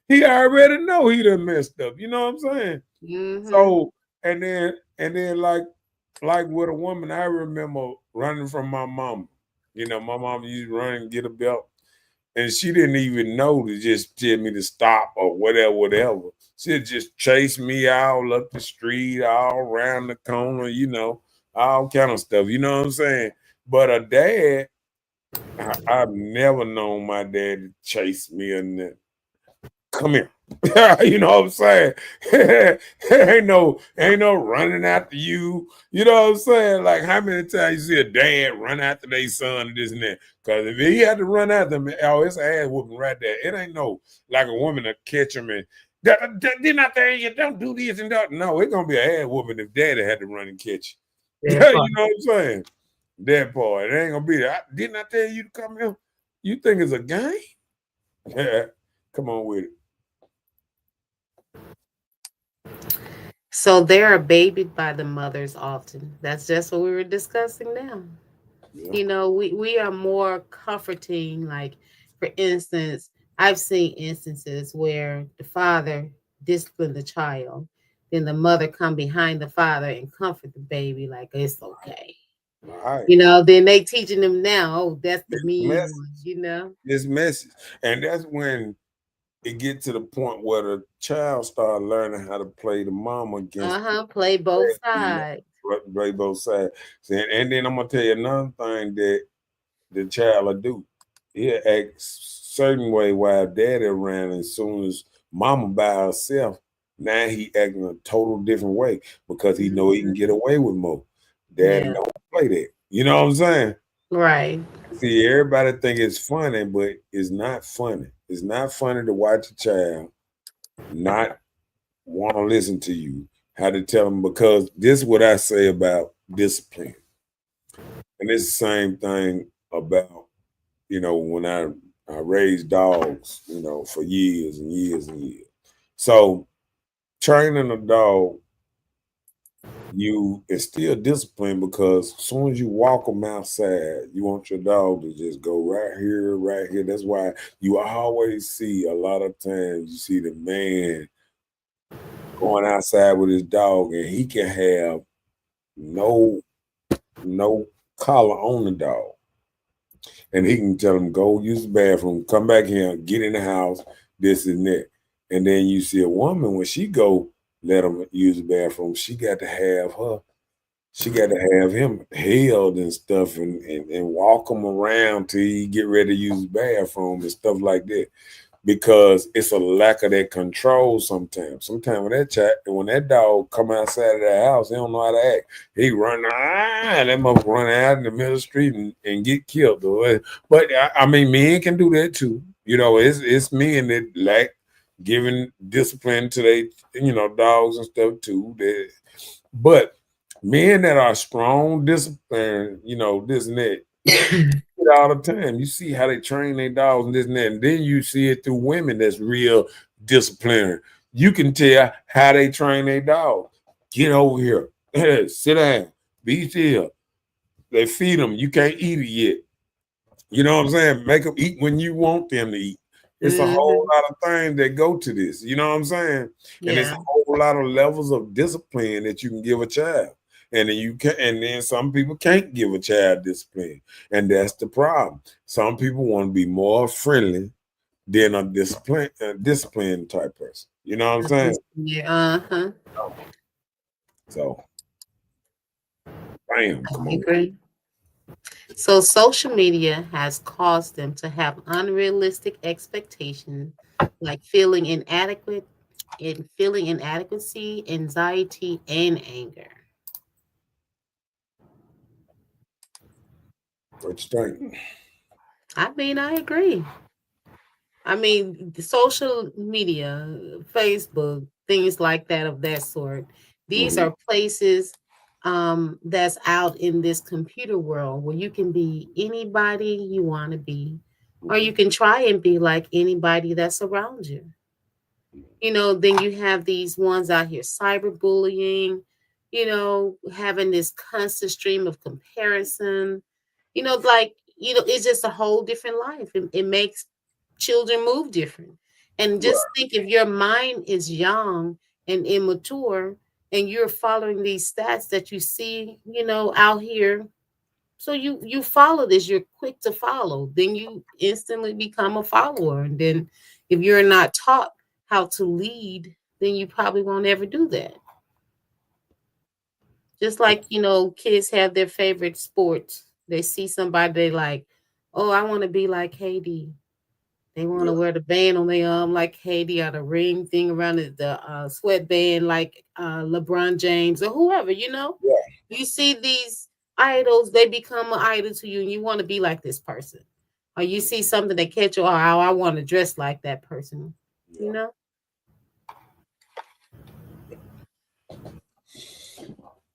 He already know he done messed up. You know what I'm saying? Mm-hmm. So and then like with a woman, I remember running from my mom. My mom used to run and get a belt, and she didn't even know to just tell me to stop or whatever. She'd just chase me all up the street, all around the corner, all kind of stuff. You know what I'm saying? But her dad, I've never known my dad to chase me and come here. You know what I'm saying? ain't no running after you. You know what I'm saying? Like how many times you see a dad run after their son and this and that? Because if he had to run after him, oh, it's an ass whooping right there. It ain't no like a woman to catch him and didn't I tell you don't do this and that? No, it's gonna be an ass whooping if daddy had to run and catch you. You That know part. what I'm saying? That part. It ain't gonna be that. Didn't I tell you to come here? You think it's a game? Yeah. Come on with it. So they're babied by the mothers often. That's just what we were discussing now. Yeah. You know, we are more comforting. Like, for instance, I've seen instances where the father disciplined the child, then the mother come behind the father and comfort the baby like it's okay. All right. You know, then they teaching them now, oh, that's the It's mean messy. one, you know. It's messy. And that's when it get to the point where the child start learning how to play the mom against Uh-huh. Play both sides. play both sides. And then I'm gonna tell you another thing that the child will do. He'll act certain way while daddy around, and as soon as mama by herself, now he acting a total different way because he know he can Mhm. get away with more. Daddy Yeah. don't play that. You know what I'm saying? Right. See, everybody think it's funny, but it's not funny. It's not funny to watch a child not want to listen to you, how to tell them, because this is what I say about discipline. And it's the same thing about, when I raised dogs, for years and years and years. So training a dog, you instill discipline because as soon as you walk them outside, you want your dog to just go right here, right here. That's why you always see a lot of times you see the man going outside with his dog and he can have no no collar on the dog. And he can tell him, go use the bathroom, come back here, get in the house, this and that. And then you see a woman when she go let him use the bathroom, she got to have him held and stuff and walk him around till he get ready to use the bathroom and stuff like that. Because it's a lack of that control sometimes. Sometimes when that dog come outside of that house, he don't know how to act. He run and that mother run out in the middle of the street and get killed. But I mean, men can do that too. It's men that lack giving discipline to they dogs and stuff too. But men that are strong, disciplined, this and that, all the time. You see how they train their dogs and this and that. And then you see it through women that's real disciplinary. You can tell how they train their dog. Get over here. Hey, sit down. Be still. They feed them. You can't eat it yet. You know what I'm saying? Make them eat when you want them to eat. It's a whole Hmm. lot of things that go to this. You know what I'm saying? And it's a Yeah. whole lot of levels of discipline that you can give a child. And then some people can't give a child discipline. And that's the problem. Some people want to be more friendly than a discipline type person. You know what I'm saying? Yeah. Uh-huh. So bam, I come on. agree. So social media has caused them to have unrealistic expectations, like feeling inadequacy, anxiety, and anger. What you think? I mean, I agree. I mean, the social media, Facebook, things like that of that sort. These Mhm. are places that's out in this computer world where you can be anybody you want to be, or you Mhm. can try and be like anybody that's around you. You know, then you have these ones out here cyberbullying, having this constant stream of comparison, it's just a whole different life. It makes children move different. And just Right. think, if your mind is young and immature and you're following these stats that you see, out here, so you follow this, you're quick to follow, then you instantly become a follower. And then if you're not taught how to lead, then you probably won't ever do that. Just like, kids have their favorite sports. They see somebody they like, oh, I want to be like KD. They want to wear the band on their arm like KD, or the ring thing around the sweatband like LeBron James or whoever, you know? Yeah. You see these idols, they become an idol to you, and you want to be like this person. Or you see something that catch your eye, oh, I want to dress like that person, you know?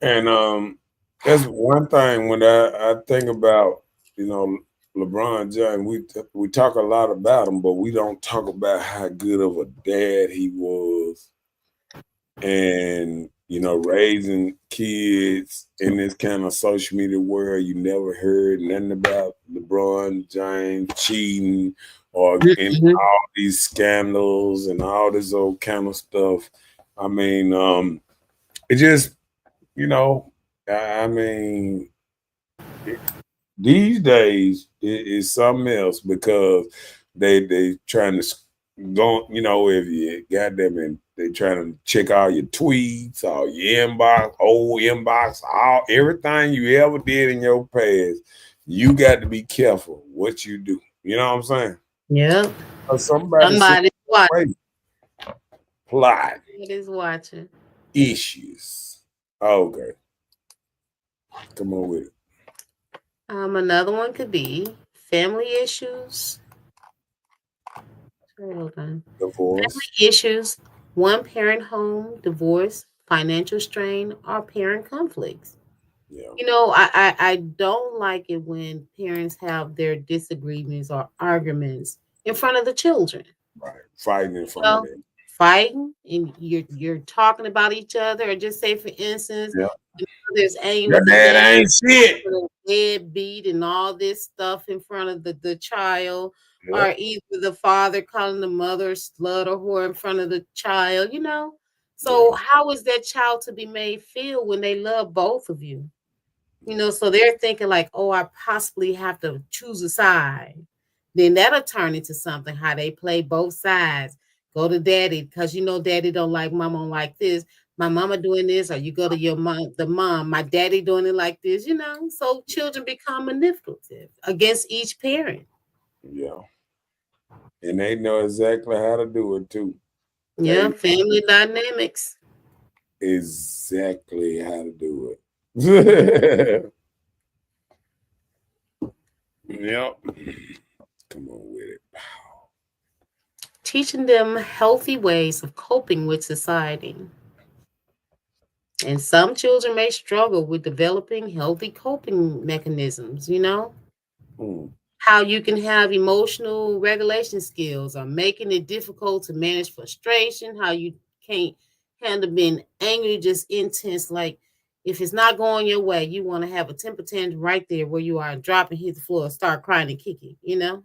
And that's one thing when I think about, you know, LeBron James. We talk a lot about him, but we don't talk about how good of a dad he was, and you know, raising kids in this kind of social media world. You never heard nothing about LeBron James cheating or in all these scandals and all this old kind of stuff. I mean, it just, you know, I mean, these days it's something else because they trying to go, you know, if you got them and they trying to check all your tweets, all your inbox, old inbox, all everything you ever did in your past. You got to be careful what you do. You know what I'm saying? Yeah. Somebody's watching. Plot. It is watching. Issues. Okay. Come on with it. Another one could be family issues. Hold on. Divorce. Family issues, one parent home, divorce, financial strain, or parent conflicts. Yeah. You know, I don't like it when parents have their disagreements or arguments in front of the children. Right. Fighting in front of them. Fighting and you're talking about each other, or just say for instance, there's anger. Your dad ain't shit. Deadbeat and all this stuff in front of the child, or either the father calling the mother slut or whore in front of the child, you know. So how is that child to be made feel when they love both of you? You know, so they're thinking like, oh, I possibly have to choose a side. Then that'll turn into something how they play both sides. Go to daddy because you know daddy don't like mama like this. My mama doing this, or you go to your mom, the mom, my daddy doing it like this, you know. So children become manipulative against each parent. Yeah. And they know exactly how to do it too. Yeah, family dynamics. Exactly how to do it. Yep. Come on with it. Teaching them healthy ways of coping with society. And some children may struggle with developing healthy coping mechanisms, you know? How you can have emotional regulation skills, or making it difficult to manage frustration, how you can't handle being angry, just intense. Like if it's not going your way, you want to have a temper tantrum right there where you are, drop and hit the floor, start crying and kicking, you know?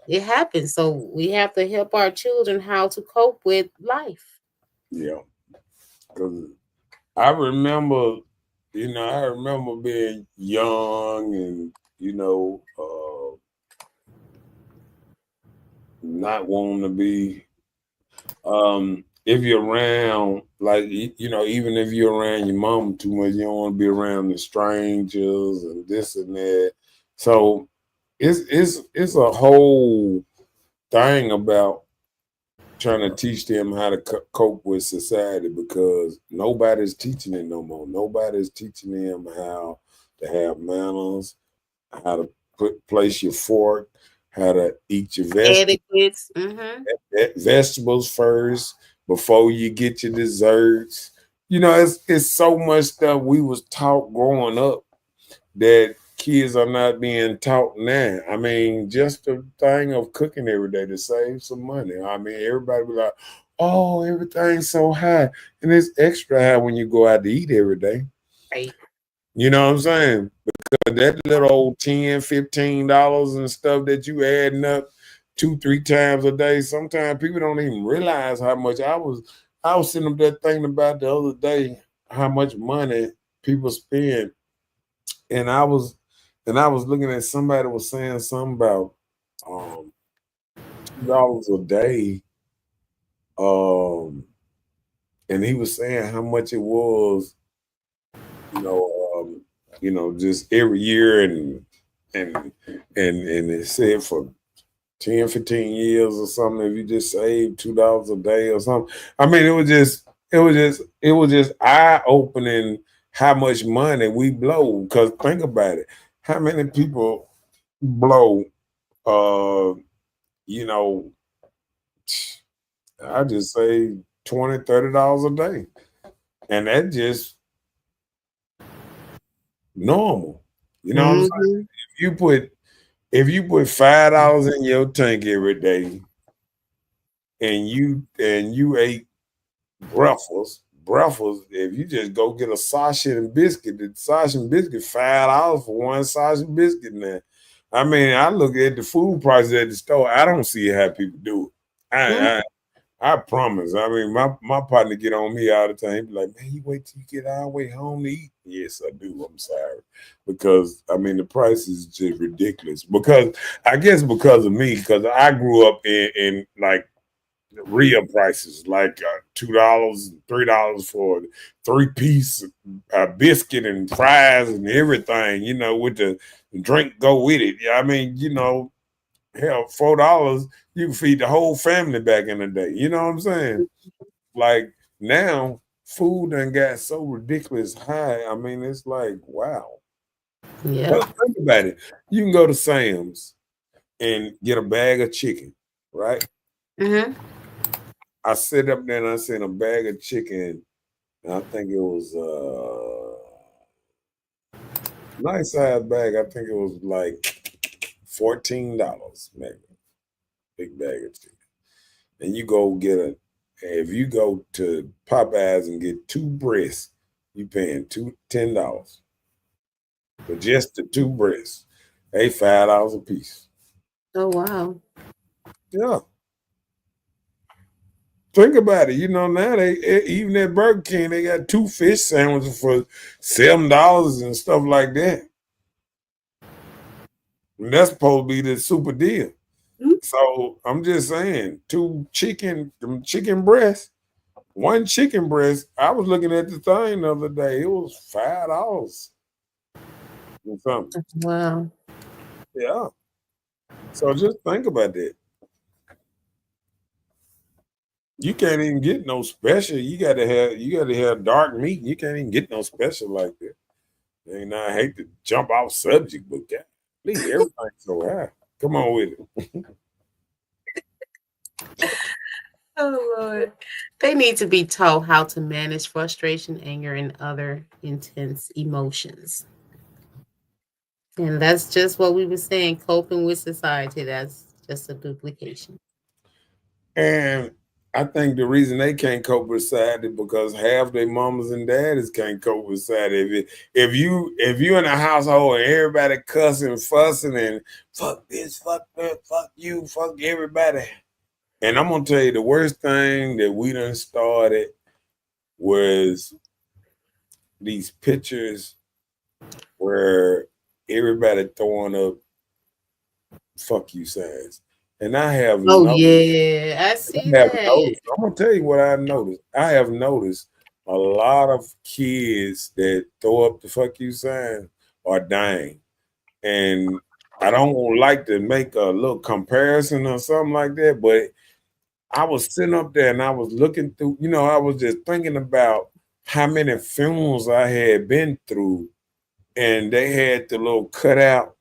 It happens. So we have to help our children how to cope with life. Yeah. Because I remember, you know, I remember being young and, you know, not wanting to be, if you're around, like, you know, even if you're around your mom too much, you don't want to be around the strangers and this and that. So it's a whole thing about trying to teach them how to cope with society, because nobody's teaching it no more. Nobody's teaching them how to have manners, how to place your fork, how to eat your vegetables, vegetables first before you get your desserts. You know, it's so much stuff we was taught growing up that kids are not being taught now. I mean, just the thing of cooking every day to save some money. I mean, everybody be like, oh, everything's so high. And it's extra high when you go out to eat every day. Right. You know what I'm saying? Because that little old $10, $15 and stuff that you adding up 2-3 times a day, sometimes people don't even realize how much. I was sitting up there thinking about the other day how much money people spend. And I was looking at somebody was saying something about $2 a day. And he was saying how much it was, you know, just every year, and and it said for 10, 15 years or something, if you just save $2 a day or something. I mean, it was just eye-opening how much money we blow. Because think about it. How many people blow you know, I just say $20, $30 a day. And that just normal. You know what I'm saying? Mm-hmm. If you put $5 in your tank every day and you ate breakfast, if you just go get a sausage and biscuit, the sausage and biscuit $5 for one sausage and biscuit now. I mean, I look at the food prices at the store. I don't see how people do it. I promise. I mean, my partner get on me all the time. He be like, man, you wait till you get all the way home to eat. Yes, I do. I'm sorry. Because I mean the price is just ridiculous. Because I guess because of me, because I grew up in like real prices, like $2, $3 for 3-piece biscuit and fries and everything, with the drink go with it. Yeah, I mean, hell, $4, you can feed the whole family back in the day. You know what I'm saying? Like now, food done got so ridiculous high. I mean, it's like, wow. Yeah. Think about it. You can go to Sam's and get a bag of chicken, right? Mm-hmm. I sit up there and I seen a bag of chicken, and I think it was a nice size bag. I think it was like $14, maybe. Big bag of chicken. And you go get if you go to Popeyes and get 2 breasts, you paying $10 for just the 2 breasts. They $5 a piece. Oh wow. Yeah. Think about it. Now even at Burger King, they got 2 fish sandwiches for $7 and stuff like that. And that's supposed to be the super deal. So I'm just saying, 2 chicken breasts, 1 chicken breast. I was looking at the thing the other day. It was $5 or something. Wow. Yeah. So just think about that. You can't even get no special. You gotta have dark meat. You can't even get no special like that. And I hate to jump off subject, but God, everything's so high. Come on with it. Oh Lord. They need to be taught how to manage frustration, anger, and other intense emotions. And that's just what we were saying, coping with society. That's just a duplication. And I think the reason they can't cope with society because half their mamas and daddies can't cope with society. If you in a household and everybody cussing, fussing, and fuck this, fuck that, fuck you, fuck everybody. And I'm gonna tell you the worst thing that we done started was these pictures where everybody throwing up fuck you signs. And I have Yeah, I see that. I'm gonna tell you what I noticed. I have noticed a lot of kids that throw up the fuck you sign are dying. And I don't like to make a little comparison or something like that, but I was sitting up there and I was looking through, I was just thinking about how many funerals I had been through, and they had the little cutout,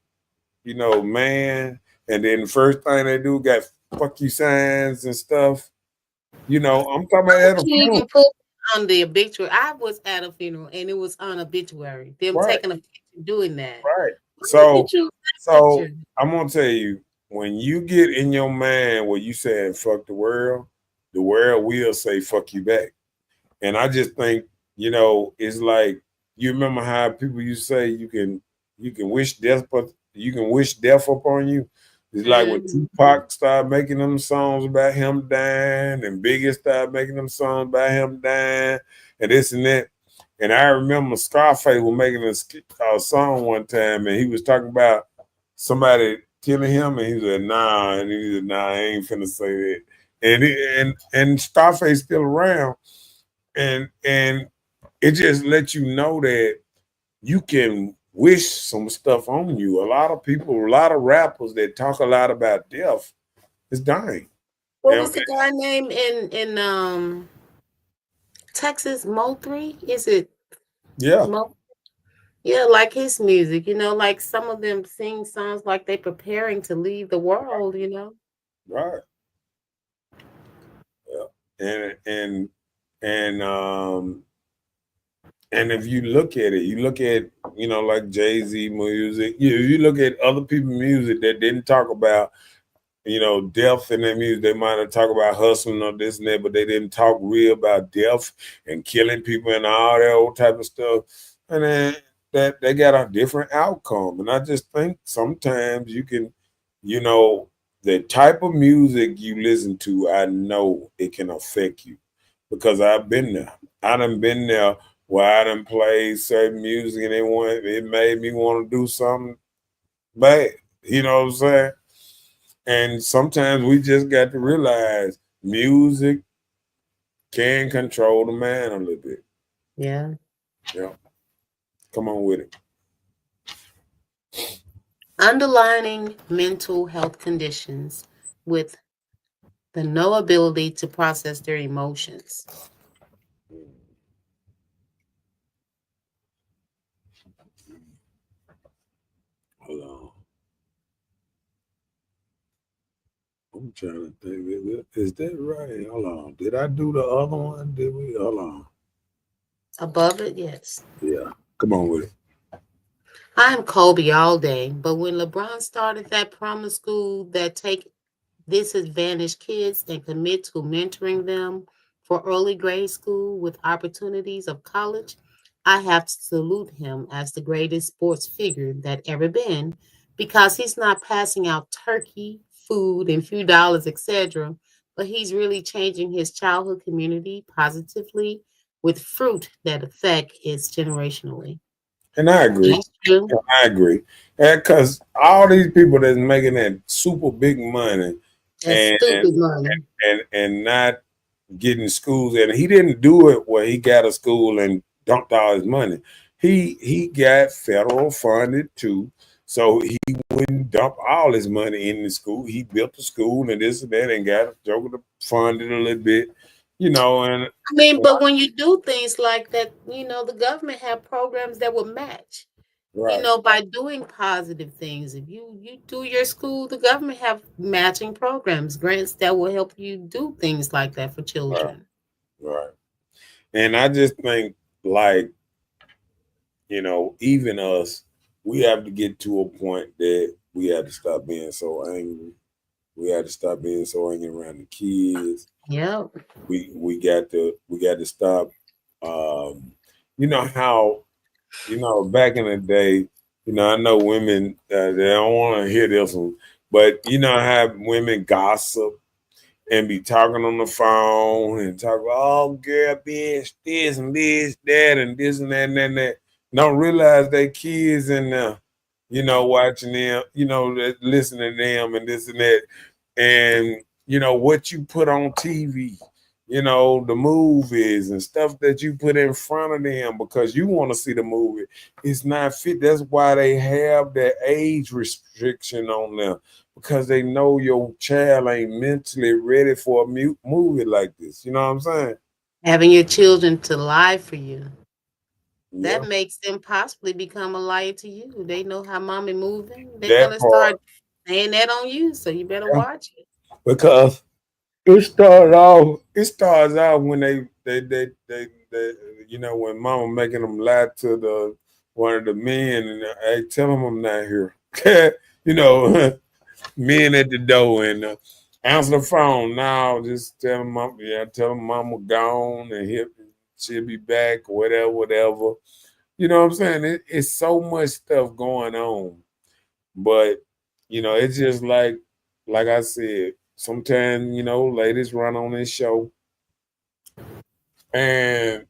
man. And then the first thing they do got fuck you signs and stuff. I'm talking about at a You funeral. can put on the obituary. I was at a funeral and it was on obituary. Them Right. taking a picture doing that. Right. So I'm gonna tell you, when you get in your mind where you saying fuck the world will say fuck you back. And I just think, it's like, you remember how people used to say you can wish death, but you can wish death upon you. It's like when Tupac started making them songs about him dying, and Biggie started making them songs about him dying, and this and that. And I remember Scarface was making a song one time, and he was talking about somebody killing him, and he said, "Nah," and he said, "Nah, I ain't finna say that." And Scarface still around, and it just lets you know that you can wish some stuff on you. A lot of people, a lot of rappers that talk a lot about death is dying. What And, was the guy name in Texas? Mo3? Is it yeah, Mo? Yeah, like his music, like some of them sing songs like they preparing to leave the world. right. Yeah. And and if you look at it, you look at, like Jay-Z music, you look at other people's music that didn't talk about, death in their music. They might have talked about hustling or this and that, but they didn't talk real about death and killing people and all that old type of stuff. And then that they got a different outcome. And I just think sometimes you can, the type of music you listen to, I know it can affect you because I've been there. I done been there where I done played certain music and it made me want to do something bad. You know what I'm saying? And sometimes we just got to realize music can control the man a little bit. Yeah. Yeah. Come on with it. Underlining mental health conditions with the no ability to process their emotions. Hold on. I'm trying to think. Is that right? Hold on. Did I do the other one? Did we? Hold on. Above it, yes. Yeah. Come on with it. I'm Kobe all day, but when LeBron started that promise school that take disadvantaged kids and commit to mentoring them for early grade school with opportunities of college, I have to salute him as the greatest sports figure that ever been because he's not passing out turkey, food, and few dollars, etc., but he's really changing his childhood community positively with fruit that affect is generationally. And I agree. That's true. I agree. Because all these people that's making that super big money That's and stupid money. and not getting schools, and he didn't do it where he got a school and dumped all his money. He got federal funded too, so he wouldn't dump all his money in the school. He built the school and this and that, and got Joker to fund it a little bit, and I mean, but when you do things like that, the government have programs that will match. right, By doing positive things. If you do your school, the government have matching programs, grants that will help you do things like that for right, children. right. And I just think like, even us, we have to get to a point that we have to stop being so angry. We have to stop being so angry around the kids. Yep. We got to stop. You know how back in the day. I know women they don't want to hear this one, but how women gossip and be talking on the phone and talk, oh girl, bitch, this and this, that, and this and that and that. And that. Don't realize they kids in there, watching them, listening to them and this and that. And what you put on TV, the movies and stuff that you put in front of them because you want to see the movie, it's not fit. That's why they have that age restriction on them because they know your child ain't mentally ready for a movie like this. You know what I'm saying? Having your children to lie for you. Yeah, That makes them possibly become a liar to you. They know how mommy moving. They're that gonna part. start saying that on you. So you better Yeah. watch it. Because it starts out when they when mama making them lie to the one of the men and hey, tell them I'm not here. you know, men at the door and answer the phone now. Just tell them, tell them mama gone and she'll be back, whatever, whatever. You know what I'm saying? It's so much stuff going on, but it's just like I said. Sometimes ladies run on this show, and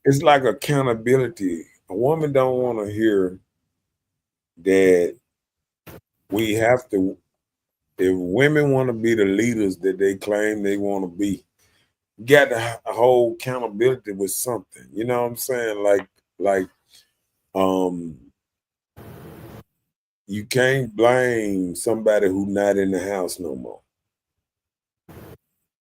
it's like accountability. A woman don't want to hear that we have to. If women want to be the leaders that they claim they want to be, you got to hold accountability with something. You know what I'm saying? Like You can't blame somebody who's not in the house no more.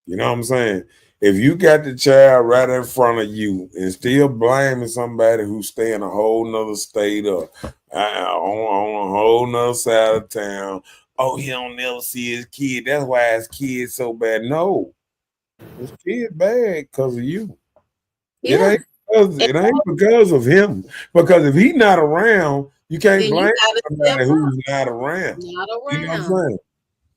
You know what I'm saying? If you got the child right in front of you and still blaming somebody who's staying a whole nother state or on a whole nother side of town, oh, he don't never see his kid. That's why his kid's so bad. No, his kid bad because of you. It Yeah. ain't because of him. Because if he's not around, you can't Then you blame gotta somebody step up. who's not around. Not You know what I'm around. saying?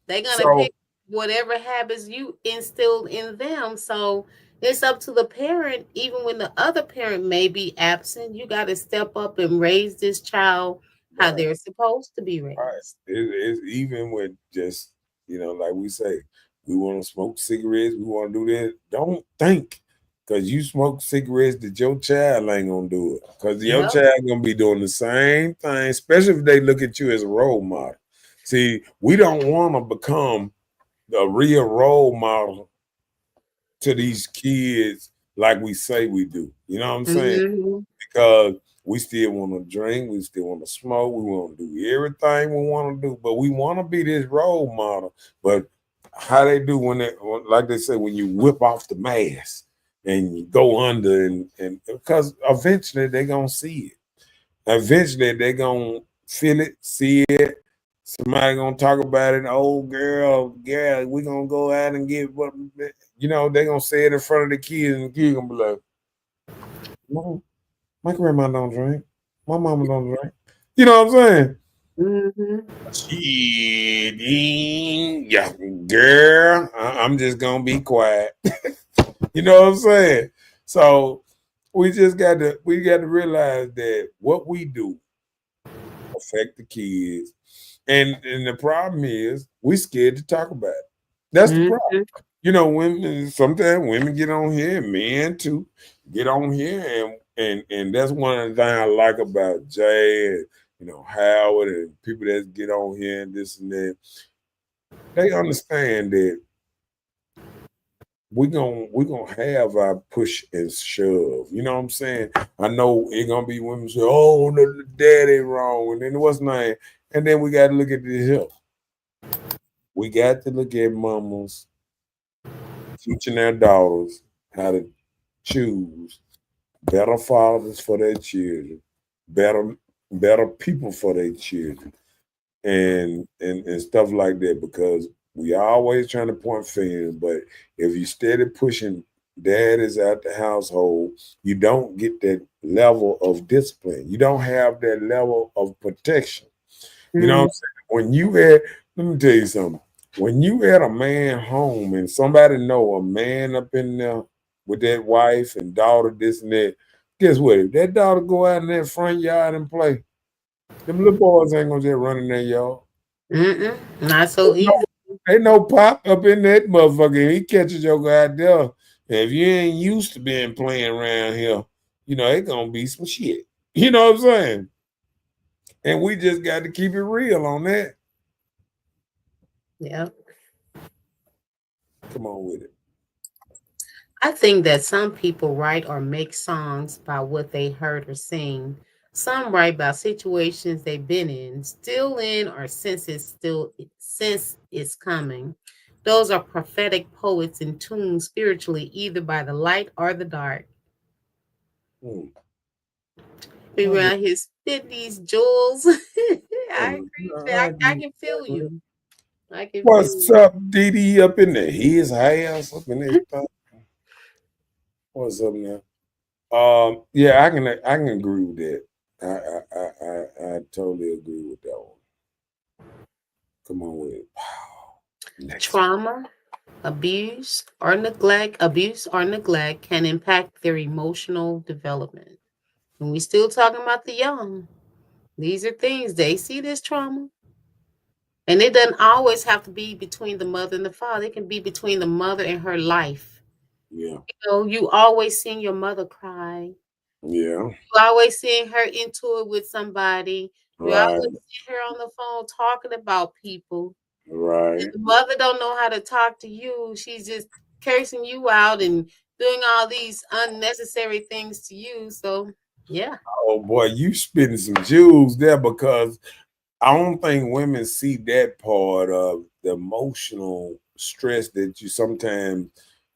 They're gonna So pick whatever habits you instilled in them. So it's up to the parent, even when the other parent may be absent, you got to step up and raise this child how right. they're supposed to be Right. raised. It's even with just, like we say, we want to smoke cigarettes, we want to do this. Don't think because you smoke cigarettes that your child ain't gonna do it. Because your Yep. child gonna be doing the same thing, especially if they look at you as a role model. See, we don't want to become the real role model to these kids like we say we do. You know what I'm saying? Mhm. Because we still want to drink, we still want to smoke, we want to do everything we want to do, but we want to be this role model. But how they do like they say, when you whip off the mask and you go under, and because eventually they're gonna see it. Eventually they're gonna feel it, see it. Somebody gonna talk about it. Oh, girl, we gonna go out and get what they're gonna say it in front of the kids, and the kids gonna be like, no, my grandma don't drink. My mama don't drink. You know what I'm saying? Mhm. Shit, yeah, girl, I'm just gonna be quiet. You know what I'm saying? So we got to realize that what we do affect the kids, and the problem is we scared to talk about it. That's the problem. Mhm. Women sometimes women get on here, men too, get on here, and that's one of the things I like about Jay and Howard and people that get on here and this and that. They understand that we're gonna have our push and shove. You know what I'm saying? I know it's gonna be women say, "Oh, the daddy wrong," and then what's name, and then we got to look at the help. We got to look at mamas teaching their daughters how to choose better fathers for their children, better people for their children, and stuff like that. Because we always trying to point fingers, but if you steady pushing daddies out the household, you don't get that level of discipline. You don't have that level of protection. You know what I'm Mhm. saying? Let me tell you something. When you at a man home and somebody know a man up in there with that wife and daughter, this and that, guess what? If that daughter go out in that front yard and play, them little boys ain't gonna just run in their yard. Mm-mm. Not They so know, easy. they know Pop up in that motherfucker. He catches your guy out there. And if you ain't used to being playing around here, it gonna be some shit. You know what I'm saying? And we just got to keep it real on that. Yeah. Come on with it. I think that some people write or make songs by what they heard or seen. Some write about situations they've been in, still in, or since it's coming. Those are prophetic poets in tune spiritually, either by the light or the dark. Hmm. Be I agree. around here spit these jewels. I agree. I I agree. can feel you. I can feel What's you. up, Didi? Up in there, his house, up in this thing. What's up now? Yeah, I can agree with that. I totally agree with that one. Come on with it. Next. Trauma, abuse or neglect can impact their emotional development. And we still talking about the young. These are things they see this trauma. And it doesn't always have to be between the mother and the father. It can be between the mother and her life. Yeah, You always seeing your mother cry. yeah, You always seeing her into it with somebody. You right, always see her on the phone talking about people. And right. the mother don't know how to talk to you. She's just cursing you out and doing all these unnecessary things to you. So Yeah. Oh boy, you spitting some jewels there, because I don't think women see that part of the emotional stress that you sometimes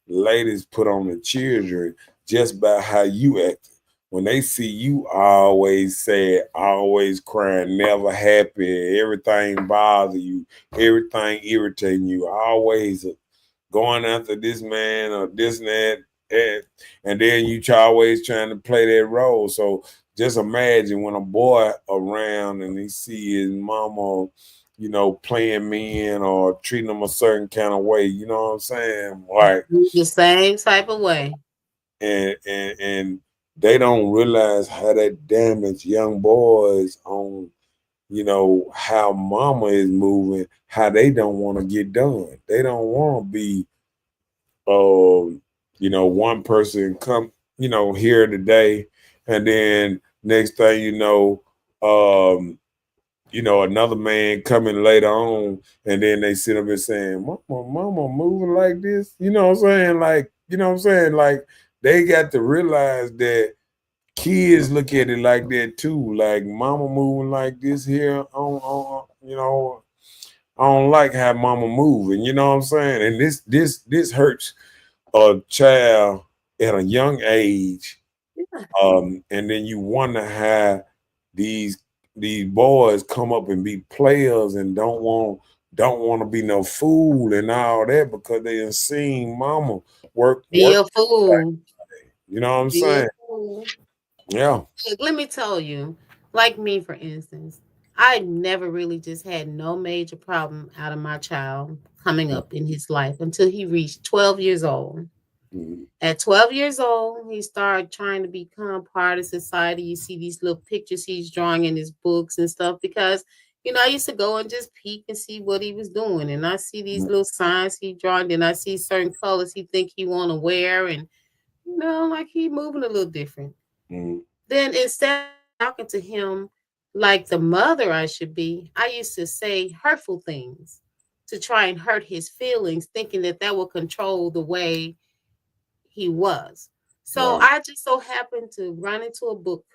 ladies put on the children just by how you act. When they see you always sad, always crying, never happy, everything bother you, everything irritating you, always going after this man or this and that, and then you always trying to play that role. So just imagine when a boy around and he see his mama, playing men or treating them a certain kind of way. You know what I'm saying? Like, The same type of way. and they don't realize how that damage young boys on, how mama is moving, how they don't want to get done. They don't want to be, one person come, here today, and then next thing another man coming later on, and then they sit up and saying, mama moving like this. You know what I'm saying? Like, Like, they got to realize that kids look at it like that too. Like, mama moving like this here I don't like how mama moving, you know what I'm saying? And this hurts a child at a young age. Yeah. And then you wonder how these boys come up and be players and don't want to be no fool and all that, because they done seen mama work. Be a fool. You know what I'm Be a saying? fool. Yeah. Look, let me tell you, like me, for instance, I never really just had no major problem out of my child coming up in his life until he reached 12 years old. Mhm. At 12 years old, he started trying to become part of society. You see these little pictures he's drawing in his books and stuff because, I used to go and just peek and see what he was doing. And I see these little signs he drawing, and I see certain colors he think he want to wear, and, like he moving a little different. Mhm. Then instead of talking to him like the mother I should be, I used to say hurtful things to try and hurt his feelings, thinking that that would control the way he was. So Right. I just so happened to run into a book,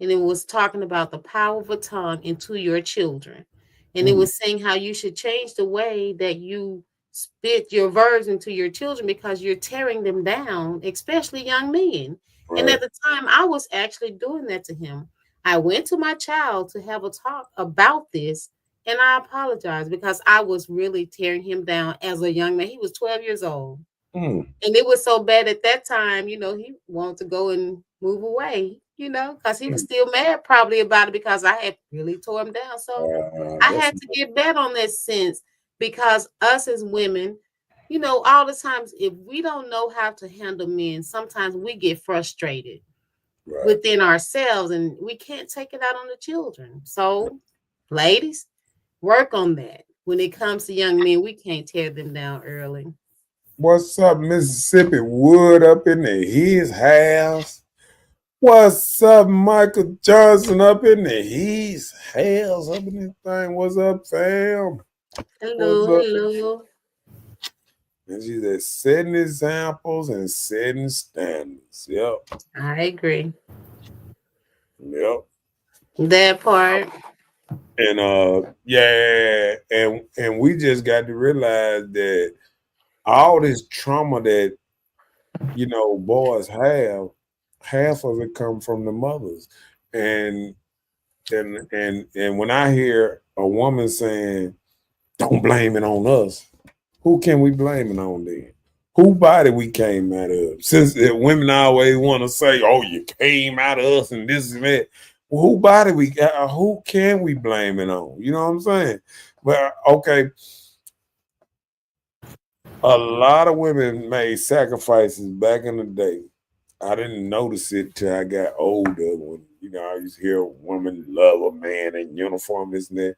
and it was talking about the power of a tongue into your children. And it Mhm. was saying how you should change the way that you spit your words into your children because you're tearing them down, especially young men. And Right. at the time, I was actually doing that to him. I went to my child to have a talk about this, and I apologized because I was really tearing him down as a young man. He was 12 years old. Mhm. And it was so bad at that time, he wanted to go and move away, because he was still mad probably about it because I had really tore him down. So I That's had to get back on that sense because us as women, all the times, if we don't know how to handle men, sometimes we get frustrated right. within ourselves and we can't take it out on the children. So, ladies, work on that. When it comes to young men, we can't tear them down early. What's up, Mississippi Wood up in his house? What's up, Michael Johnson up in his house? Up in this thing. What's up, fam? What's Hello, up? hello. And she's at setting examples and setting standards. Yep. I agree. Yep. That part. And yeah, and we just got to realize that all this trauma that boys have, half of it come from the mothers. And and when I hear a woman saying, "Don't blame it on us," who can we blame it on then? Who body we came out of? Since women always want to say, "Oh, you came out of us," and this and that. Well, who body we? Who can we blame it on? You know what I'm saying? But okay, a lot of women made sacrifices back in the day. I didn't notice it till I got older when I used to hear a woman love a man in uniform, this and that.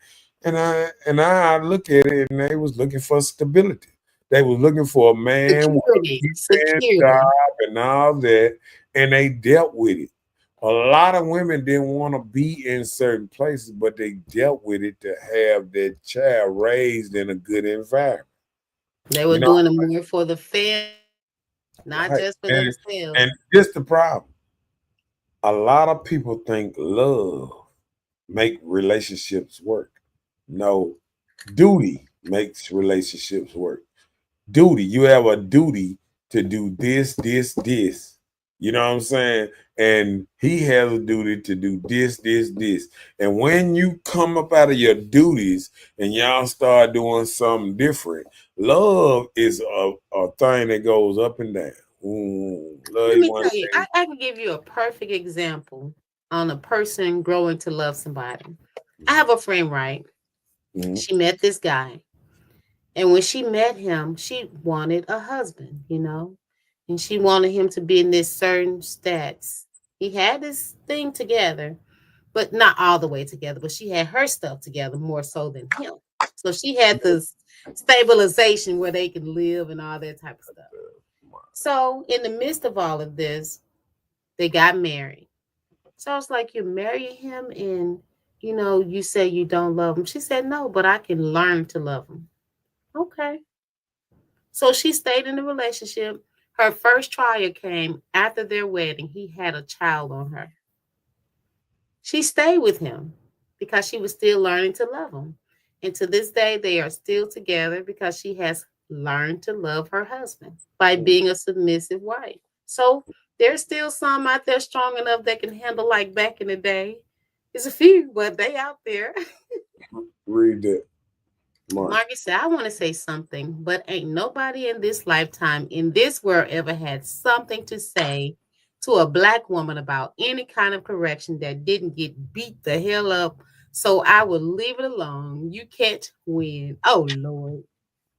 And I look at it and they was looking for stability. They was looking for a man with a Security. good paying Security. job and all that, and they dealt with it. A lot of women didn't want to be in certain places, but they dealt with it to have their child raised in a good environment. They were You know, doing it more for the family, not right? just for And themselves. and this the problem. a lot of people think love make relationships work. No, duty makes relationships work. Duty, you have a duty to do this, this, this. You know what I'm saying? And he has a duty to do this, this, this. And when you come up out of your duties and y'all start doing something different, love is a thing that goes up and down. Love Let you me one tell you, day. I can give you a perfect example on a person growing to love somebody. I have a friend, right? Mhm. She met this guy. And when she met him, she wanted a husband, you know, and she wanted him to be in this certain stats. He had this thing together, but not all the way together, but she had her stuff together more so than him. So she had this stabilization where they can live and all that type of stuff. So in the midst of all of this, they got married. So I was like, you're marrying him and you say you don't love him. She said, no, but I can learn to love him. Okay. So she stayed in the relationship. Her first trial came after their wedding. He had a child on her. She stayed with him because she was still learning to love him. And to this day, they are still together because she has learned to love her husband by being a submissive wife. So there's still some out there strong enough that can handle like back in the day. There's a few, but they out there. Read that, Mark. Margaret said, I want to say something, but ain't nobody in this lifetime in this world ever had something to say to a black woman about any kind of correction that didn't get beat the hell up. So I will leave it alone. You can't win. Oh, Lord.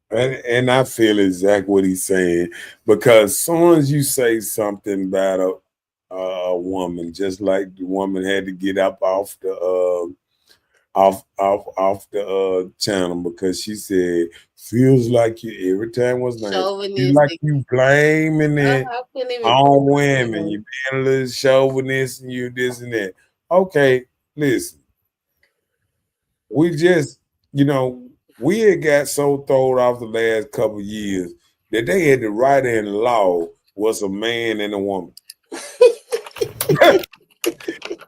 And I feel exactly what he's saying because soon as you say something about a woman, just like the woman had to get up off the off the channel because she said feels like you every time was nice. Feels like Chauvinistic. you blaming it I couldn't even put on my women. word. You being a little chauvinist and you this and that. Okay, listen. We just, we had got so thrown off the last couple of years that they had to write in law was a man and a woman.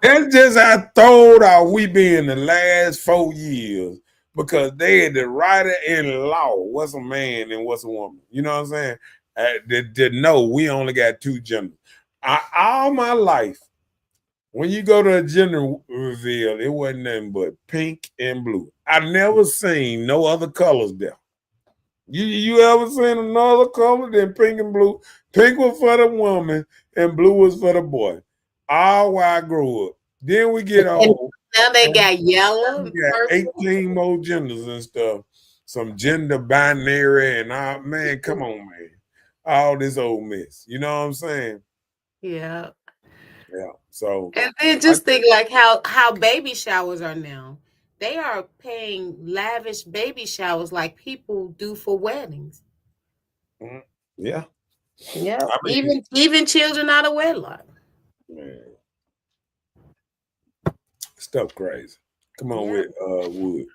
That's just how thrown out we been the last 4 years because they had to write it in law what's a man and what's a woman. You know what I'm saying? To know we only got two genders. All my life, when you go to a gender reveal, it wasn't nothing but pink and blue. I never seen no other colors there. You ever seen another color than pink and blue? Pink was for the woman and blue was for the boy. All while I grew up. Then we get And old now they and got yellow we and got purple. 18 more genders and stuff. Some gender binary and all, man, come on, man. All this old mess. You know what I'm saying? Yeah. Yeah. So And then I just think like how baby showers are now. They are paying lavish baby showers like people do for weddings. yeah. Yeah. I mean, Even children out of wedlock. man, stuff crazy. Come on Yeah. with Wood.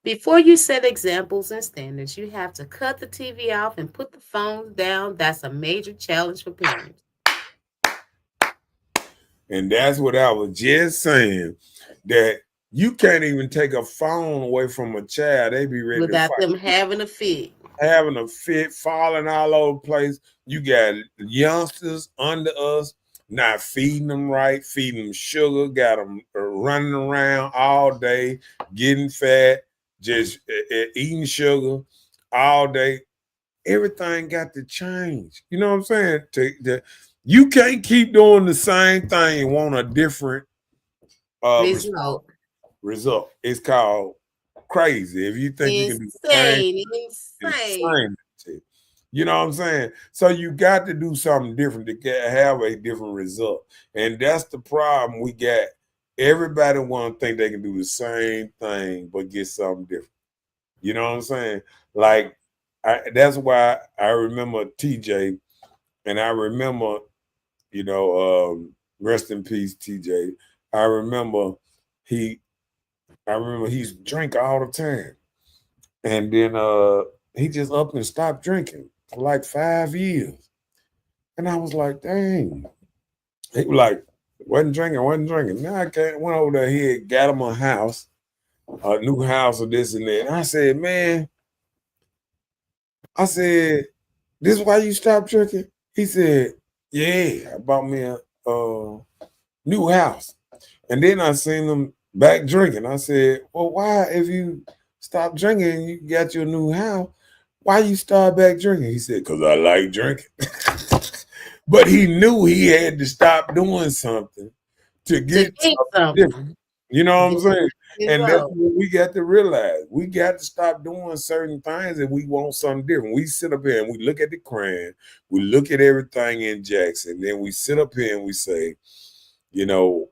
Before you set examples and standards, you have to cut the TV off and put the phones down. That's a major challenge for parents. And that's what I was just saying. That you can't even take a phone away from a child. They be ready to Without fight. them having a fit. Having a fit, falling all over the place. You got youngsters under us not feeding them right, feeding them sugar, got them running around all day, getting fat, just eating sugar all day. Everything got to change. You know what I'm saying? You can't keep doing the same thing and want a different Result. result. It's called crazy. If you think you can do the same, Insane. it's Insane. insane. You know what I'm saying? So you got to do something different to have a different result. And that's the problem we got. Everybody want to think they can do the same thing but get something different. You know what I'm saying? Like, that's why I remember TJ, and I remember, rest in peace, TJ. I remember he, he's drink all the time, and then he just up and stopped drinking for like 5 years, and I was like, dang. He was like, Wasn't drinking. Now I went over there here, got him a house, a new house or this and that. And I said, man, this is why you stopped drinking? He said, yeah, I bought me a new house. And then I seen him back drinking. I said, well, why, if you stop drinking, you got your new house, why you start back drinking? He said, because I like drinking. But he knew he had to stop doing something to To get keep something different. something. You know what I'm saying? Get And that's results. what we got to realize. We got to stop doing certain things if we want something different. We sit up here and we look at the crime, we look at everything in Jackson, then we sit up here and we say, you know,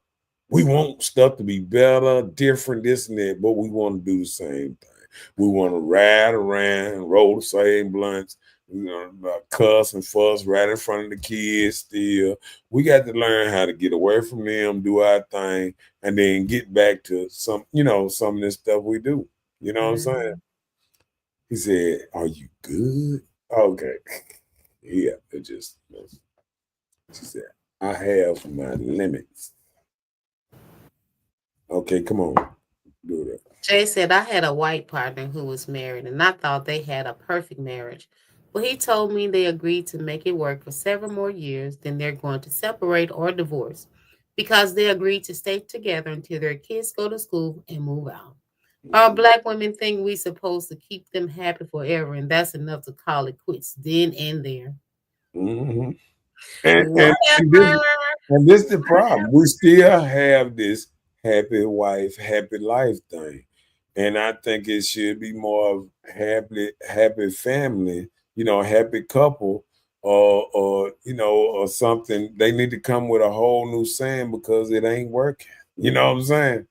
we want stuff to be better, different, this and that, but we want to do the same thing. We want to ride around, roll the same blunts, you know, cuss and fuss right in front of the kids still. We got to learn how to get away from them, do our thing, and then get back to some, some of this stuff we do. You know what I'm saying? He said, are you good? Okay. Yeah, it just, she said, I have my limits. Okay, come on. Do that. Jay said, I had a white partner who was married, and I thought they had a perfect marriage. But he told me they agreed to make it work for several more years, then they're going to separate or divorce because they agreed to stay together until their kids go to school and move out. Our black women think we supposed to keep them happy forever, and that's enough to call it quits then and there. Mm-hmm. And, and, and this Whatever. and this the problem. We still have this happy wife, happy life thing. And I think it should be more of happy family, happy couple, or something. They need to come with a whole new saying because it ain't working. You know what I'm saying?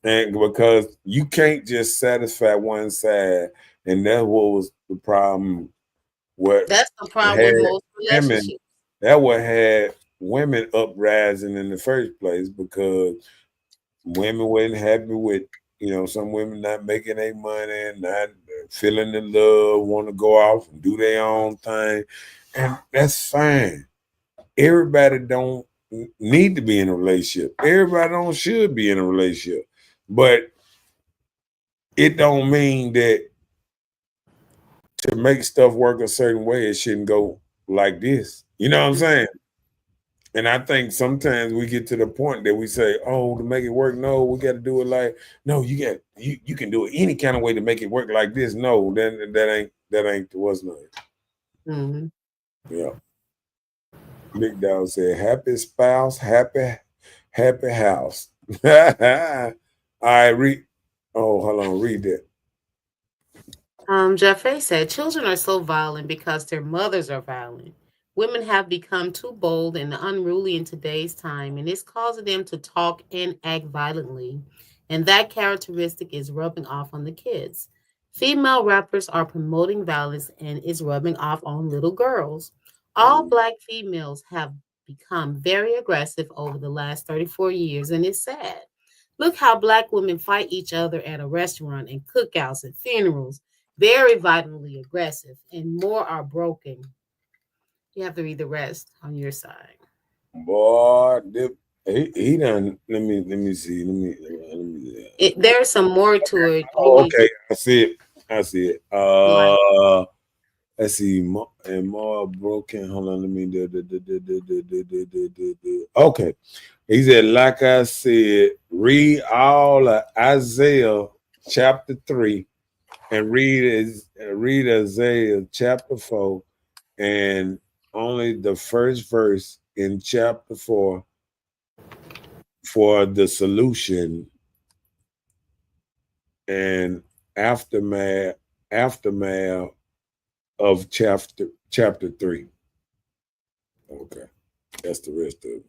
And because you can't just satisfy one side, and that was the problem. What That's the problem had with most women relationships. that what had women uprising in the first place because women weren't happy with, some women not making their money, not feeling the love, want to go off and do their own thing. And that's fine. Everybody don't need to be in a relationship. Everybody don't should be in a relationship. But it don't mean that to make stuff work a certain way, it shouldn't go like this. You know what I'm saying? And I think sometimes we get to the point that we say, "Oh, to make it work, no, we got to do it like no. You can do it any kind of way to make it work like this. No, then that ain't what's not." Mm-hmm. Yeah. Big Dog said, "Happy spouse, happy house." All right, read. Oh, hold on, read that. Jeffrey said, children are so violent because their mothers are violent. Women have become too bold and unruly in today's time, and it's causing them to talk and act violently. And that characteristic is rubbing off on the kids. Female rappers are promoting violence and is rubbing off on little girls. All black females have become very aggressive over the last 34 years, and it's sad. Look how black women fight each other at a restaurant and cookouts and funerals. Very violently aggressive, and more are broken. You have to read the rest on your side. Boy, he done. Let me see. Let me. There's some more to it. You Oh, need okay. I see it. like Let's see. And more broken. Hold on. Let me. Okay. He said, like I said, read all of Isaiah chapter 3 and read Isaiah chapter 4 and only the first verse in chapter 4 for the solution and aftermath of chapter 3. Okay, that's the rest of it.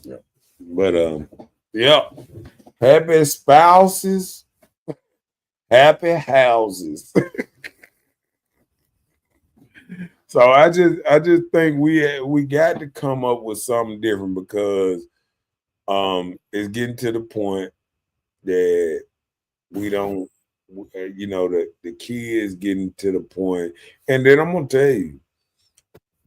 Yeah, but yeah, happy spouses, happy houses. So I just think we got to come up with something different because it's getting to the point that we don't, the kids getting to the point, and then I'm gonna tell you,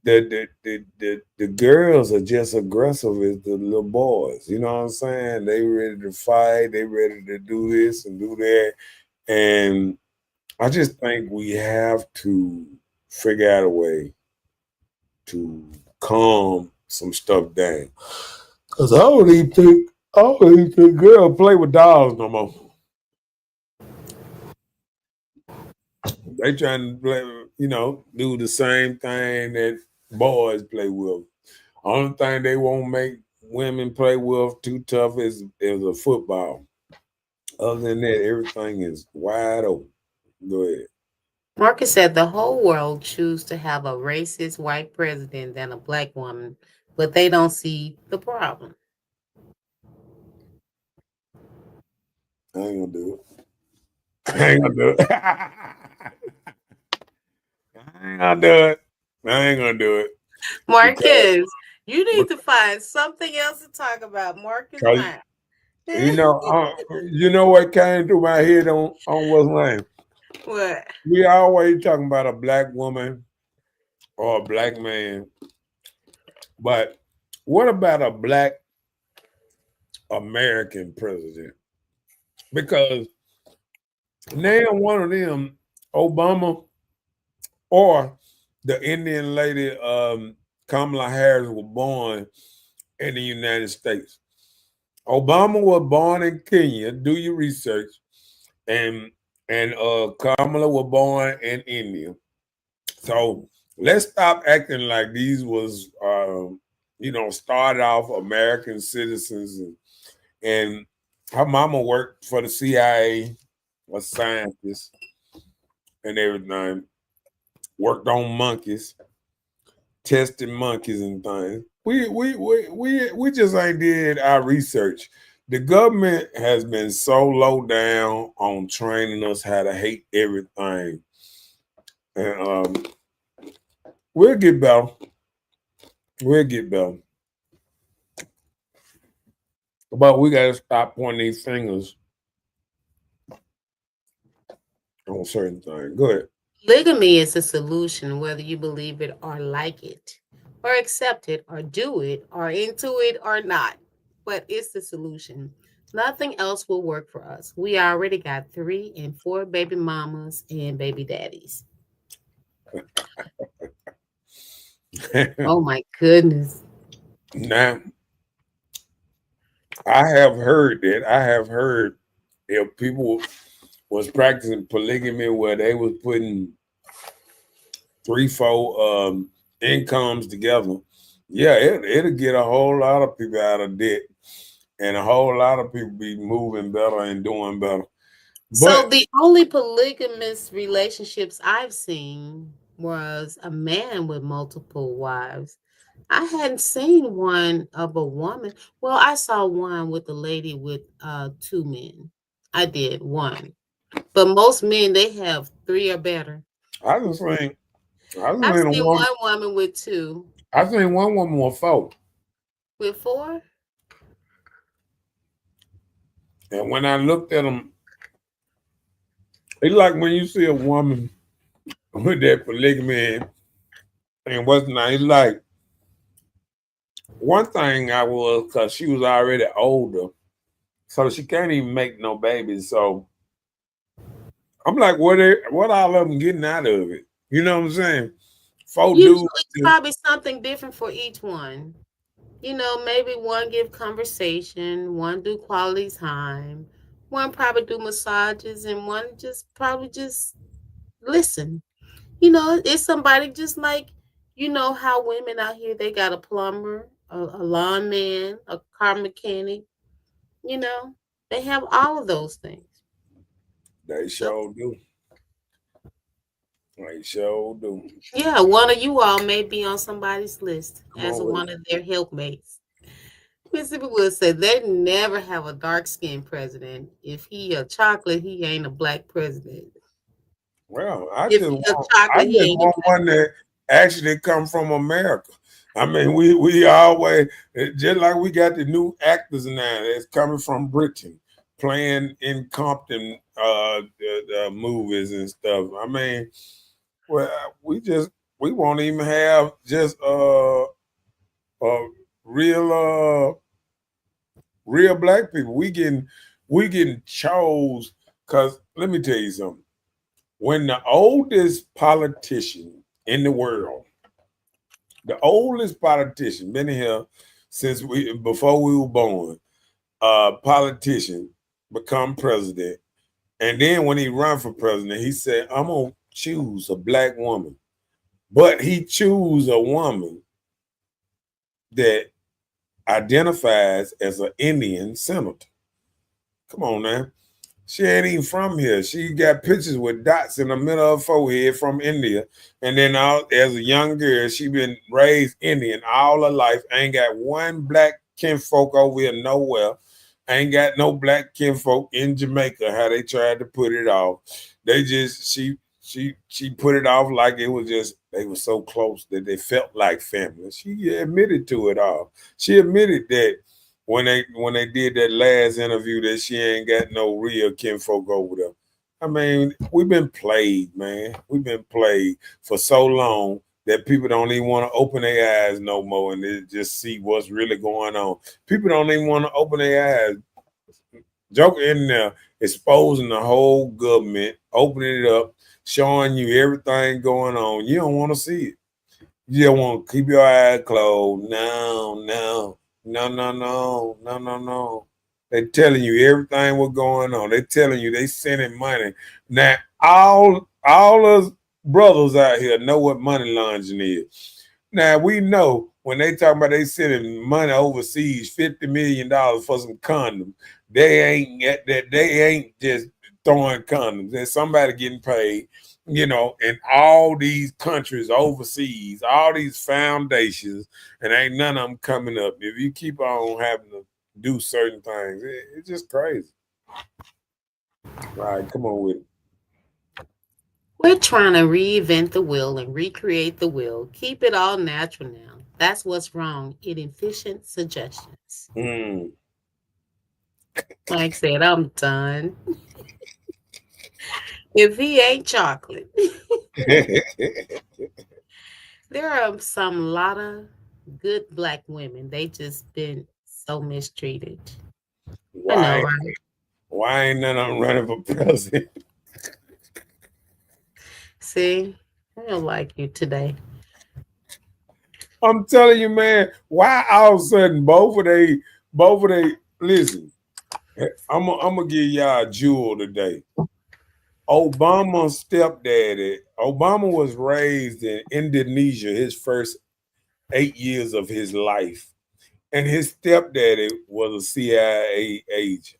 the girls are just aggressive as the little boys. You know what I'm saying? They ready to fight. They ready to do this and do that. And I just think we have to figure out a way to calm some stuff down. Cause I don't even think girls play with dolls no more. They trying to play, do the same thing that boys play with. Only thing they won't make women play with too tough is a football. Other than that, everything is wide open. Go ahead. Marcus said the whole world choose to have a racist white president than a black woman, but they don't see the problem. I ain't gonna do it. I ain't gonna do it. I ain't gonna do it. I ain't gonna do it. Marcus, you need to find something else to talk about. Marcus, fine. You know what came through my head on what's name? What? We always talking about a black woman or a black man, but what about a black American president? Because name one of them, Obama or the Indian lady Kamala Harris, was born in the United States. Obama was born in Kenya. Do your research, and Kamala was born in India. So let's stop acting like these was started off American citizens, and her mama worked for the CIA, a scientist, and everything. Worked on monkeys, testing monkeys and things. We just ain't did our research. The government has been so low down on training us how to hate everything, and we'll get better. We'll get better, but we gotta stop pointing these fingers on certain things. Go ahead. Polygamy is a solution, whether you believe it or like it, or accept it, or do it, or into it or not. But it's the solution. Nothing else will work for us. We already got 3 and 4 baby mamas and baby daddies. Oh my goodness. Now, I have heard if people was practicing polygamy where they was putting 3, 4 incomes together, yeah, it'll get a whole lot of people out of debt, and a whole lot of people be moving better and doing better. So the only polygamous relationships I've seen was a man with multiple wives. I hadn't seen one of a woman. Well, I saw one with a lady with 2 men. I did one. But most men, they have 3 or better. I just think I've seen one woman with 2. I think one woman with 4. With 4? And when I looked at them, it's like when you see a woman with that polygamy and what's not, it's like one thing I was, because she was already older, so she can't even make no babies. So I'm like, what all of them getting out of it? You know what I'm saying? 4 Usually dudes. it's probably something different for each one. Maybe one give conversation, one do quality time, one probably do massages, and one probably just listen. It's somebody just like, how women out here, they got a plumber, a lawn man, a car mechanic, they have all of those things. They sure do. They sure do. Yeah, one of you all may be on somebody's list as one of their helpmates. Mississippi Wood said they never have a dark-skinned president. If he a chocolate, he ain't a black president. Well, I just want one that actually come from America. I mean, we always, just like we got the new actors now that's coming from Britain, playing in Compton the movies and stuff. I mean, well, we we won't even have just real real black people. We getting chose because let me tell you something. When the oldest politician in the world, the oldest politician, been here since before we were born, politician become president, and then when he run for president, he said, "I'm gonna choose a black woman," but he choose a woman that identifies as an Indian senator. Come on now. She ain't even from here. She got pictures with dots in the middle of her forehead from India. And then as a young girl, she been raised Indian all her life. Ain't got one black kinfolk over here nowhere. Ain't got no black kinfolk in Jamaica, how they tried to put it off. They just, she put it off like it was just, they were so close that they felt like family. She admitted to it all. She admitted that when they did that last interview that she ain't got no real kinfolk over there. I mean, we've been played, man. We've been played for so long that people don't even want to open their eyes no more and they just see what's really going on. People don't even want to open their eyes. Joker in there exposing the whole government, opening it up, showing you everything going on. You don't want to see it. You don't want to keep your eyes closed. No. They telling you everything what's going on. They telling you they sending money. Now, all us brothers out here know what money laundering is. Now, we know when they talk about they sending money overseas, $50 million for some condoms, they ain't just throwing condoms. There's somebody getting paid, in all these countries overseas, all these foundations, and ain't none of them coming up. If you keep on having to do certain things, it's just crazy. All right, come on with it. We're trying to reinvent the wheel and recreate the wheel. Keep it all natural now. That's what's wrong. Inefficient suggestions. Like I said, I'm done. If he ain't chocolate, there are some lot of good black women. They just been so mistreated. I know, right? Why ain't none of them running for president? See, I don't like you today. I'm telling you, man, why all of a sudden both of they listen, I'm gonna give y'all a jewel today. Obama's stepdaddy, Obama was raised in Indonesia his first 8 years of his life. And his stepdaddy was a CIA agent.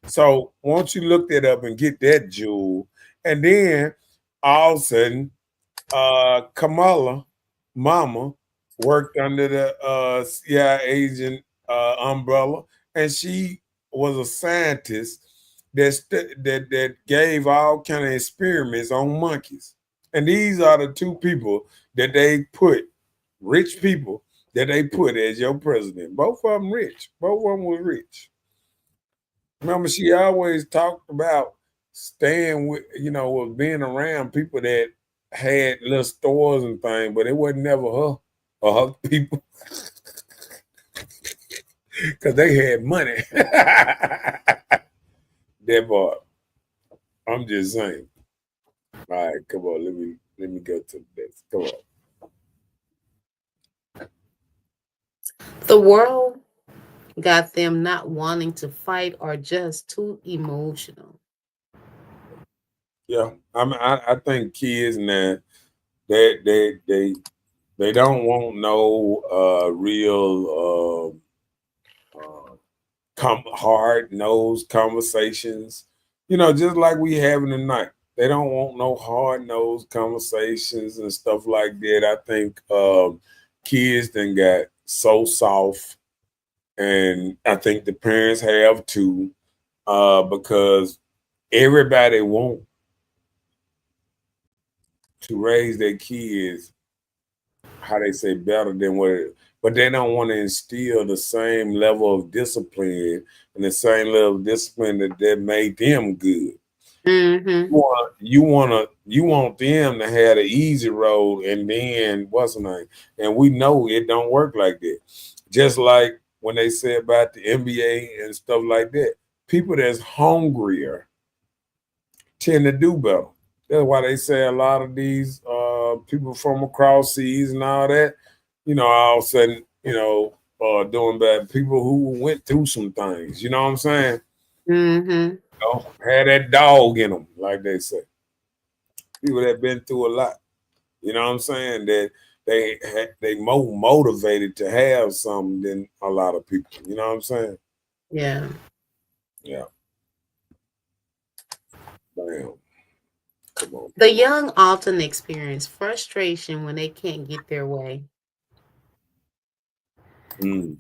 So once you look that up and get that jewel, and then all of a sudden, Kamala, mama, worked under the CIA agent umbrella, and she was a scientist that gave all kind of experiments on monkeys. And these are the two people that they put, rich people that they put as your president. Both of them rich. Both of them were rich. Remember, she always talked about staying with, with being around people that had little stores and things, but it wasn't never her or her people because they had money. That part. I'm just saying. All right, come on. Let me go to this. Come on. The world got them not wanting to fight or just too emotional. Yeah, I think kids now they don't want no real hard nosed conversations. Just like we having tonight. They don't want no hard nosed conversations and stuff like that. I think kids then got so soft, and I think the parents have too, because everybody want to raise their kids, how they say, better than but they don't want to instill the same level of discipline and the same level of discipline that made them good. Mm-hmm. You want them to have the easy road, and then what's the name? And we know it don't work like that. Just like when they say about the NBA and stuff like that, people that's hungrier tend to do better. That's why they say a lot of these people from across seas and all that, all of a sudden, doing bad. People who went through some things, you know what I'm saying? Mm-hmm. Had that dog in them, like they say. People that been through a lot, you know what I'm saying? That they more motivated to have something than a lot of people. You know what I'm saying? Yeah. Yeah. Damn. Come on. The young often experience frustration when they can't get their way. Mm.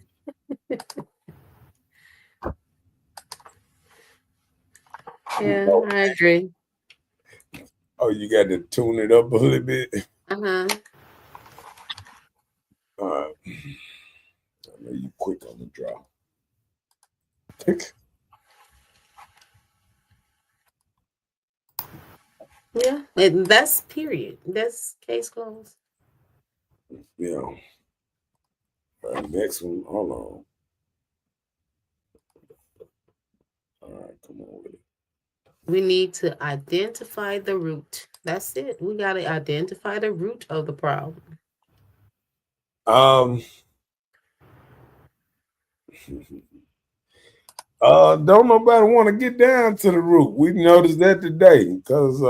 Yeah, I agree. Oh, you got to tune it up a little bit. Uh-huh. All right. I know you quick on the draw. Yeah. And that's period. That's case closed. Yeah. All right, next one. Hold on. All right, come on with it. We need to identify the root. That's it. We got to identify the root of the problem. Don't nobody want to get down to the root. We noticed that today because,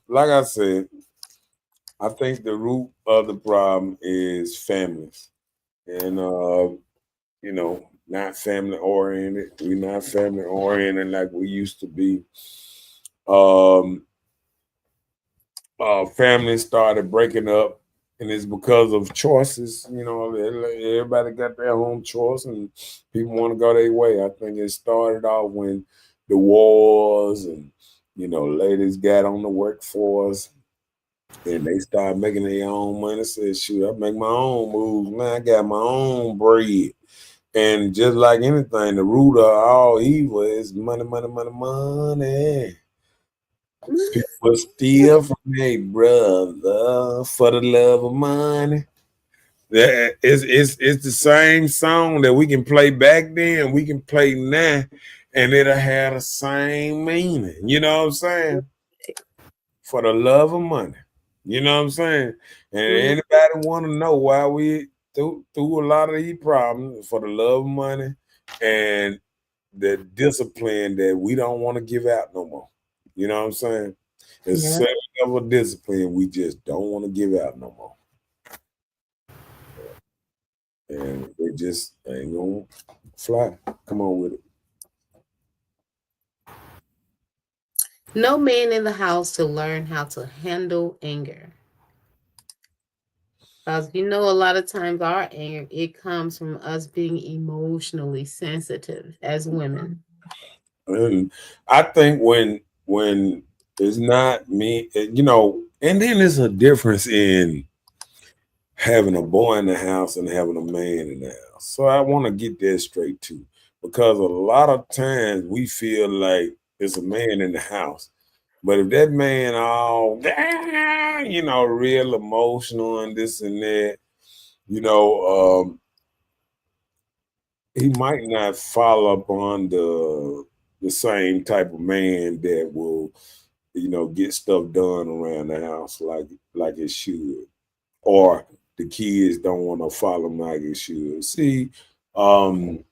like I said, I think the root of the problem is families, and not family oriented. We're not family oriented like we used to be. Families started breaking up, and it's because of choices. Everybody got their own choice, and people want to go their way. I think it started off when the wars and ladies got on the workforce, and they started making their own money. Said, "Shoot, I make my own moves, man. I got my own bread." And just like anything, the root of all evil is money, money, money, money. People steal from their brother for the love of money. That it's the same song that we can play back then, we can play now, and it'll have the same meaning. You know what I'm saying? For the love of money. You know what I'm saying? And anybody want to know why we through a lot of these problems for the love of money and the discipline that we don't want to give out no more. You know what I'm saying? It's a certain level of discipline we just don't want to give out no more. And it just ain't gonna fly. Come on with it. No man in the house to learn how to handle anger. Because a lot of times our anger, it comes from us being emotionally sensitive as women. And I think when it's not me, and then there's a difference in having a boy in the house and having a man in the house. So I want to get that straight too, because a lot of times we feel like it's a man in the house, but if that man all real emotional and this and that, he might not follow up on the same type of man that will get stuff done around the house like it should, or the kids don't want to follow him like it should. See, men,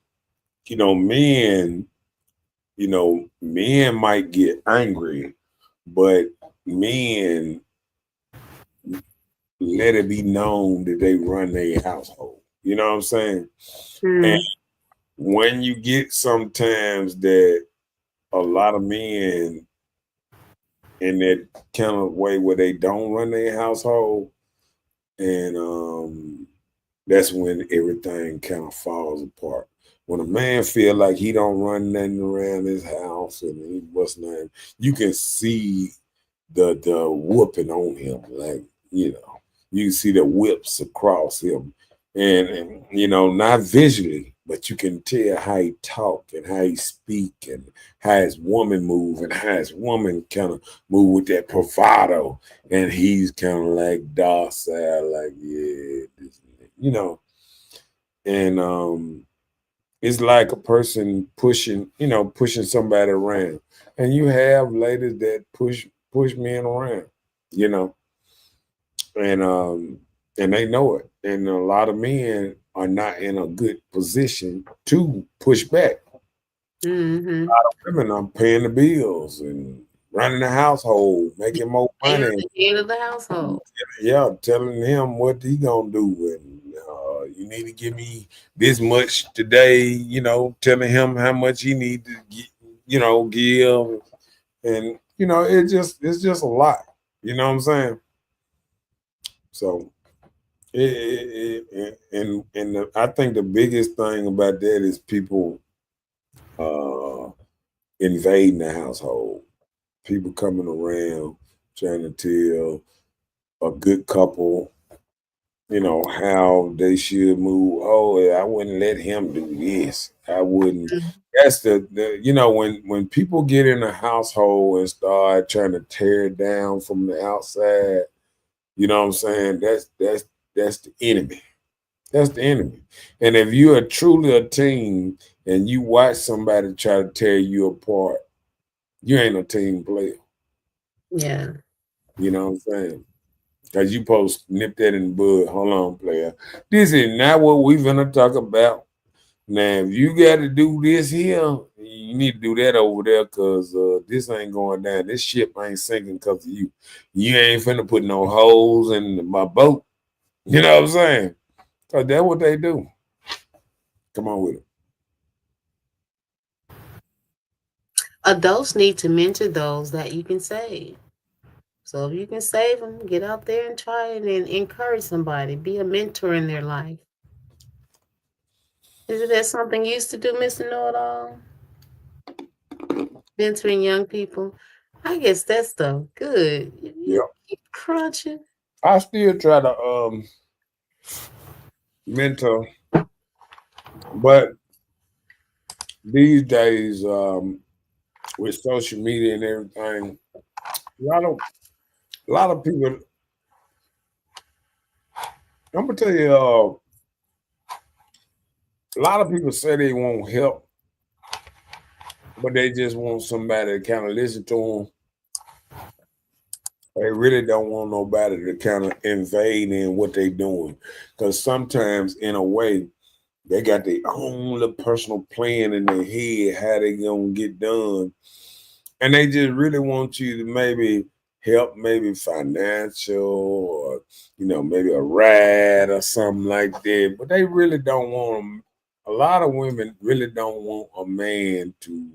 men might get angry, but men let it be known that they run their household. You know what I'm saying? And when you get sometimes that a lot of men in that kind of way where they don't run their household, and that's when everything kind of falls apart. When a man feel like he don't run nothing around his house and he what's name, you can see the whooping on him, like you can see the whips across him, and not visually, but you can tell how he talk and how he speak and how his woman move and how his woman kind of move with that bravado, and he's kind of like docile, like yeah, you know, and it's like a person pushing, pushing somebody around, and you have ladies that push men around, you know, and and they know it, and a lot of men are not in a good position to push back. Mm-hmm. Women are paying the bills and running the household, making more They are money. the head of the household. Yeah, telling him what he gonna do, and you need to give me this much today. Telling him how much he need to, give, and it's just a lot. You know what I'm saying? So, I think the biggest thing about that is people uh, invading the household. People coming around trying to tell a good couple, how they should move. Oh, I wouldn't let him do this. I wouldn't. That's when people get in a household and start trying to tear it down from the outside. You know what I'm saying? That's the enemy. That's the enemy. And if you are truly a team and you watch somebody try to tear you apart, you ain't a team player. Yeah. You know what I'm saying? Because you supposed to nip that in the bud. Hold on, player. This is not what we finna talk about. Now, if you got to do this here, you need to do that over there because this ain't going down. This ship ain't sinking because of you. You ain't finna put no holes in my boat. You know what I'm saying? Because that's what they do. Come on with it. Adults need to mentor those that you can save. So if you can save them, get out there and try it and encourage somebody. Be a mentor in their life. Isn't that something you used to do, Mr. Know-It-All? Mentoring young people. I guess that's the good. You Yeah. keep crunching. I still try to mentor, but these days, with social media and everything, a lot of people. I'm gonna tell you, a lot of people say they want help, but they just want somebody to kind of listen to them. They really don't want nobody to kind of invade in what they doing, because sometimes, in a way, they got their own little personal plan in their head how they gonna get done, and they just really want you to maybe help, maybe financial, or maybe a ride or something like that. But they really don't want them. A lot of women really don't want a man to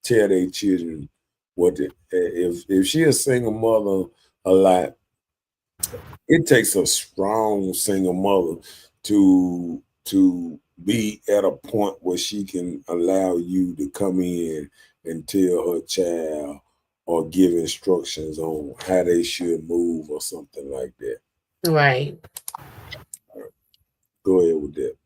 tell their children what to, if she a single mother a lot. It takes a strong single mother to be at a point where she can allow you to come in and tell her child or give instructions on how they should move or something like that. Right. Go ahead with that.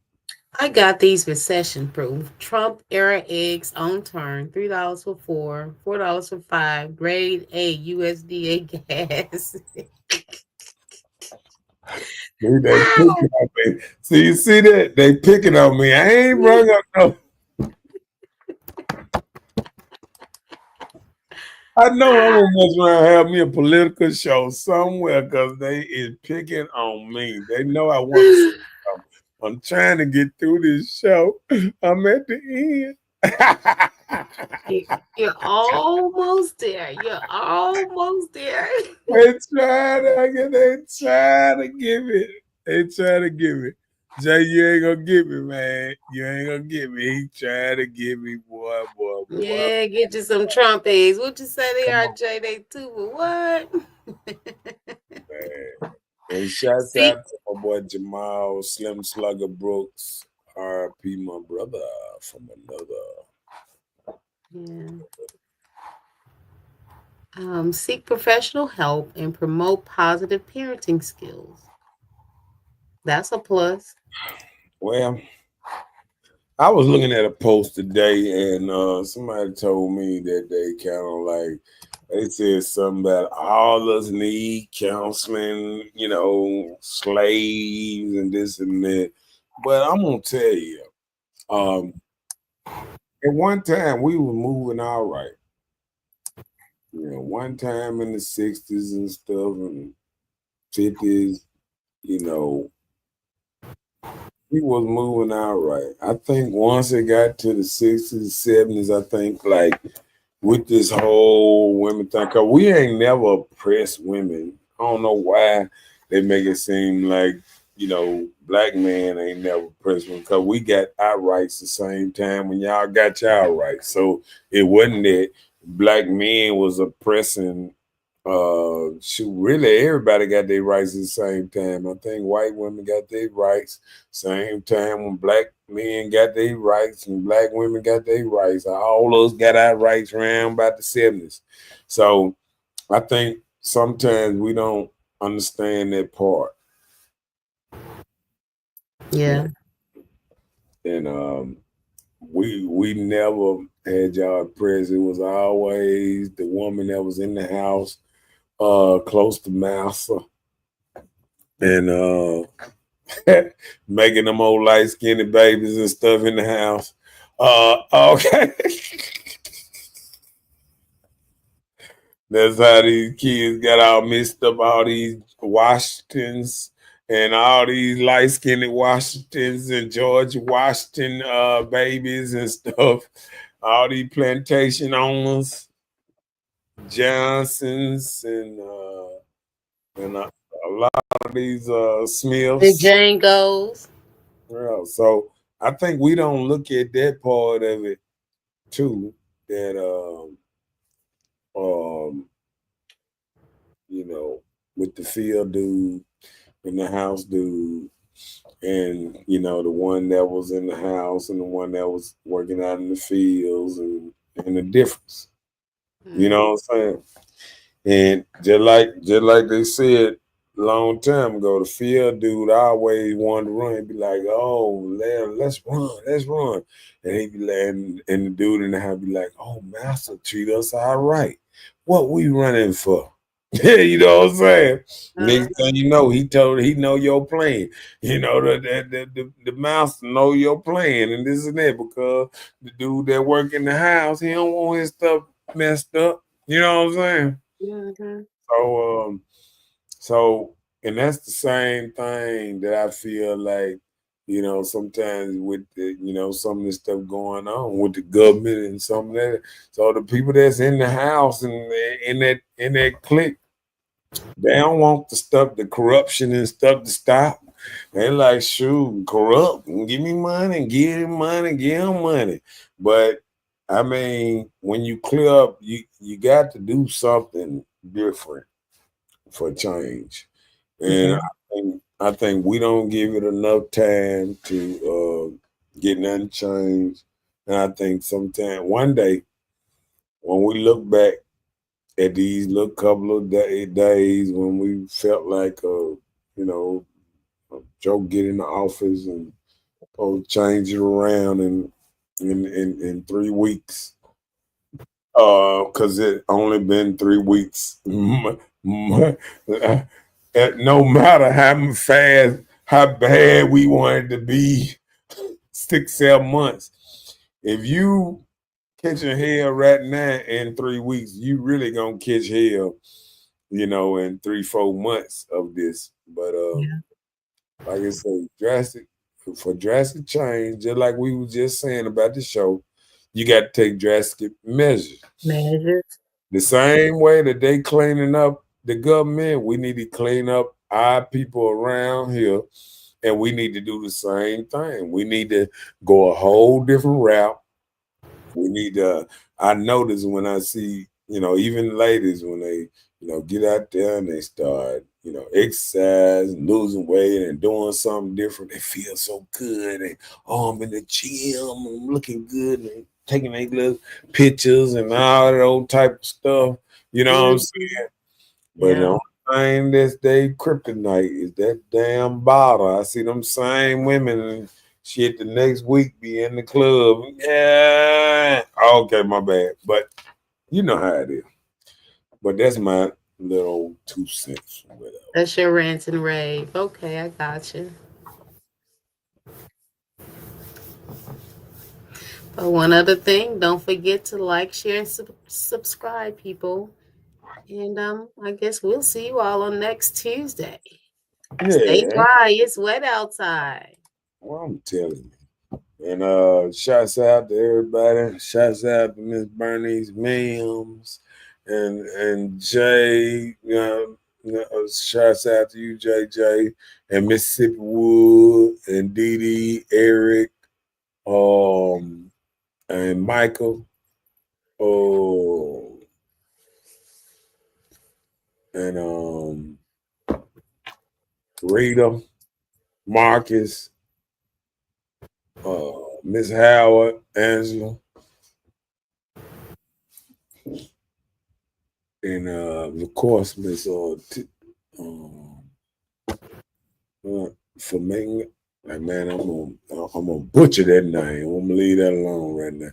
I got these recession proof. Trump era eggs on turn. $3 for four, $4 for five. Grade A USDA gas. They picking on me. So you see that? They picking on me. I ain't bring up no. I know I'm gonna mess around and have me a political show somewhere because they is picking on me. They know I want to say something. I'm trying to get through this show. I'm at the end. You're almost there. You're almost there. They trying to give it. They trying to give it. Jay, you ain't gonna get me, man. You ain't gonna get me. He trying to get me, boy. Yeah, get you some Trump eggs. What you say they Come are, on, Jay? They too, but what? man. And shouts See, out to my boy Jamal Slim Slugger Brooks, RP, my brother from another. yeah. Seek professional help and promote positive parenting skills. That's a plus. Well, I was looking at a post today, and somebody told me that they kind of like they said something about all us need counseling, slaves and this and that. But I'm gonna tell you, um, at one time we were moving all right. One time in the '60s and stuff and '50s, you know, we was moving all right. I think once it got to the '60s, '70s, I think like with this whole women thing, cause we ain't never oppressed women. I don't know why they make it seem like, black man ain't never oppressed women, cause we got our rights the same time when y'all got y'all rights. So it wasn't that black men was oppressing shoot, really everybody got their rights at the same time. I think white women got their rights same time when black men got their rights and black women got their rights. All those got our rights around about the '70s. So I think sometimes we don't understand that part. Yeah. And we never had y'all press. It was always the woman that was in the house, close to master, and making them old light skinny babies and stuff in the house. Okay. That's how these kids got all mixed up, all these Washingtons and all these light skinned Washingtons and George Washington babies and stuff. All these plantation owners, Johnsons, and a lot of these The Smiths. Django's. Yeah, so I think we don't look at that part of it too. That um, with the field dude and the house dude, and the one that was in the house and the one that was working out in the fields, and the difference. You know what I'm saying? And just like they said a long time ago, the field dude always wanted to run. He'd be like, "Oh, let's run," and he'd be like, and the dude in the house be like, "Oh, master, treat us all right. What we running for?" Yeah, you know what I'm saying. Next thing you know, he know your plan. The master know your plan and this and that because the dude that work in the house, he don't want his stuff messed up. You know what I'm saying? Mm-hmm. So, and that's the same thing that I feel like, sometimes with some of this stuff going on with the government and some of that. So the people that's in the house and in that clique, they don't want the corruption and stuff to stop. They like, shoot, corrupt, give me money, give him money, give him money. But I mean, when you clear up, you got to do something different for change. And I think we don't give it enough time to get nothing changed. And I think sometime one day when we look back at these little couple of days when we felt like Joe get in the office and change it around in 3 weeks. Because it only been 3 weeks. No matter how fast, how bad we wanted to be, 6, 7 months. If you catching hell right now in 3 weeks, you really gonna catch hell, in 3, 4 months of this. But like I say, drastic change, just like we were just saying about the show, you got to take drastic measures. The same way that they cleaning up the government, we need to clean up our people around here, and we need to do the same thing. We need to go a whole different route. We need to. I notice when I see, even ladies when they, get out there and they start, exercise, losing weight, and doing something different, they feel so good. And I'm in the gym, I'm looking good, and taking their little pictures and all that old type of stuff. You know what I'm saying? But the only thing that's they kryptonite is that damn bottle. I see them same women, and Shit, the next week be in the club. Yeah. Okay, my bad. But you know how it is. But that's my little 2 cents. Whatever. That's your rant and rave. Okay, I got you. But one other thing, don't forget to like, share, and subscribe, people. And I guess we'll see you all on next Tuesday. Stay Yeah. dry. It's wet outside. Well, I'm telling you. And shouts out to everybody. Shouts out to Miss Bernice Mims and Jay. Shouts out to you, JJ, and Mississippi Wood and Dee Dee, Eric, and Michael. Oh, and Rita, Marcus, Miss Howard, Angela, and of course Miss for making like man, I'm gonna butcher that name. I'm gonna leave that alone right now.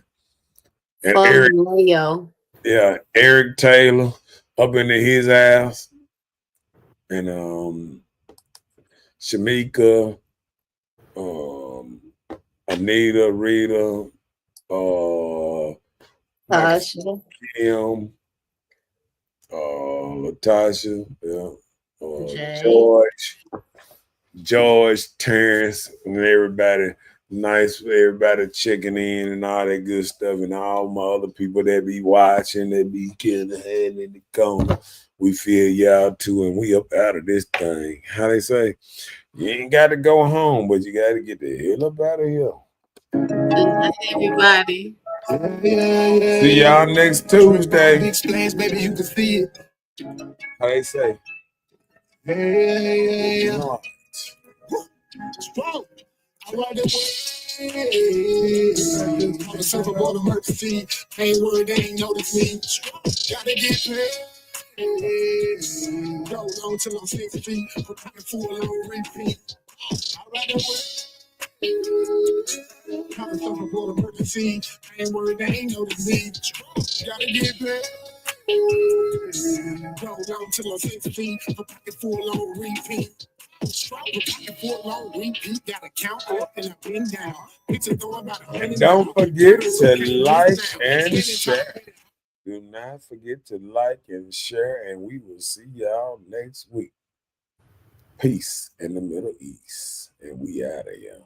And Eric, Leo. yeah, Eric Taylor up into his house, and Shamika, Anita, Rita, Tasha. Kim, Latasha, Jay. George, Terrence, and everybody. Nice for everybody checking in and all that good stuff, and all my other people that be watching, that be killing the hand in the corner. We feel y'all too, and we up out of this thing. How they say, you ain't got to go home, but you got to get the hell up out of here. Good night, everybody. See y'all next Tuesday. Explains, baby, you can see it. How they say? Hey. Strong. I ride it with myself aboard emergency. Ain't worried, they ain't notice me. Strong. Gotta get paid. Go on till I'm 6 feet. I'm talking full on repeat. I ride it with myself aboard emergency. Ain't worried, they ain't notice me. Strong. Gotta get paid. Go on till I'm 6 feet. I'm talking full on repeat. And don't forget to like and share. Do not forget to like and share, and we will see y'all next week. Peace in the Middle East, and we out of here.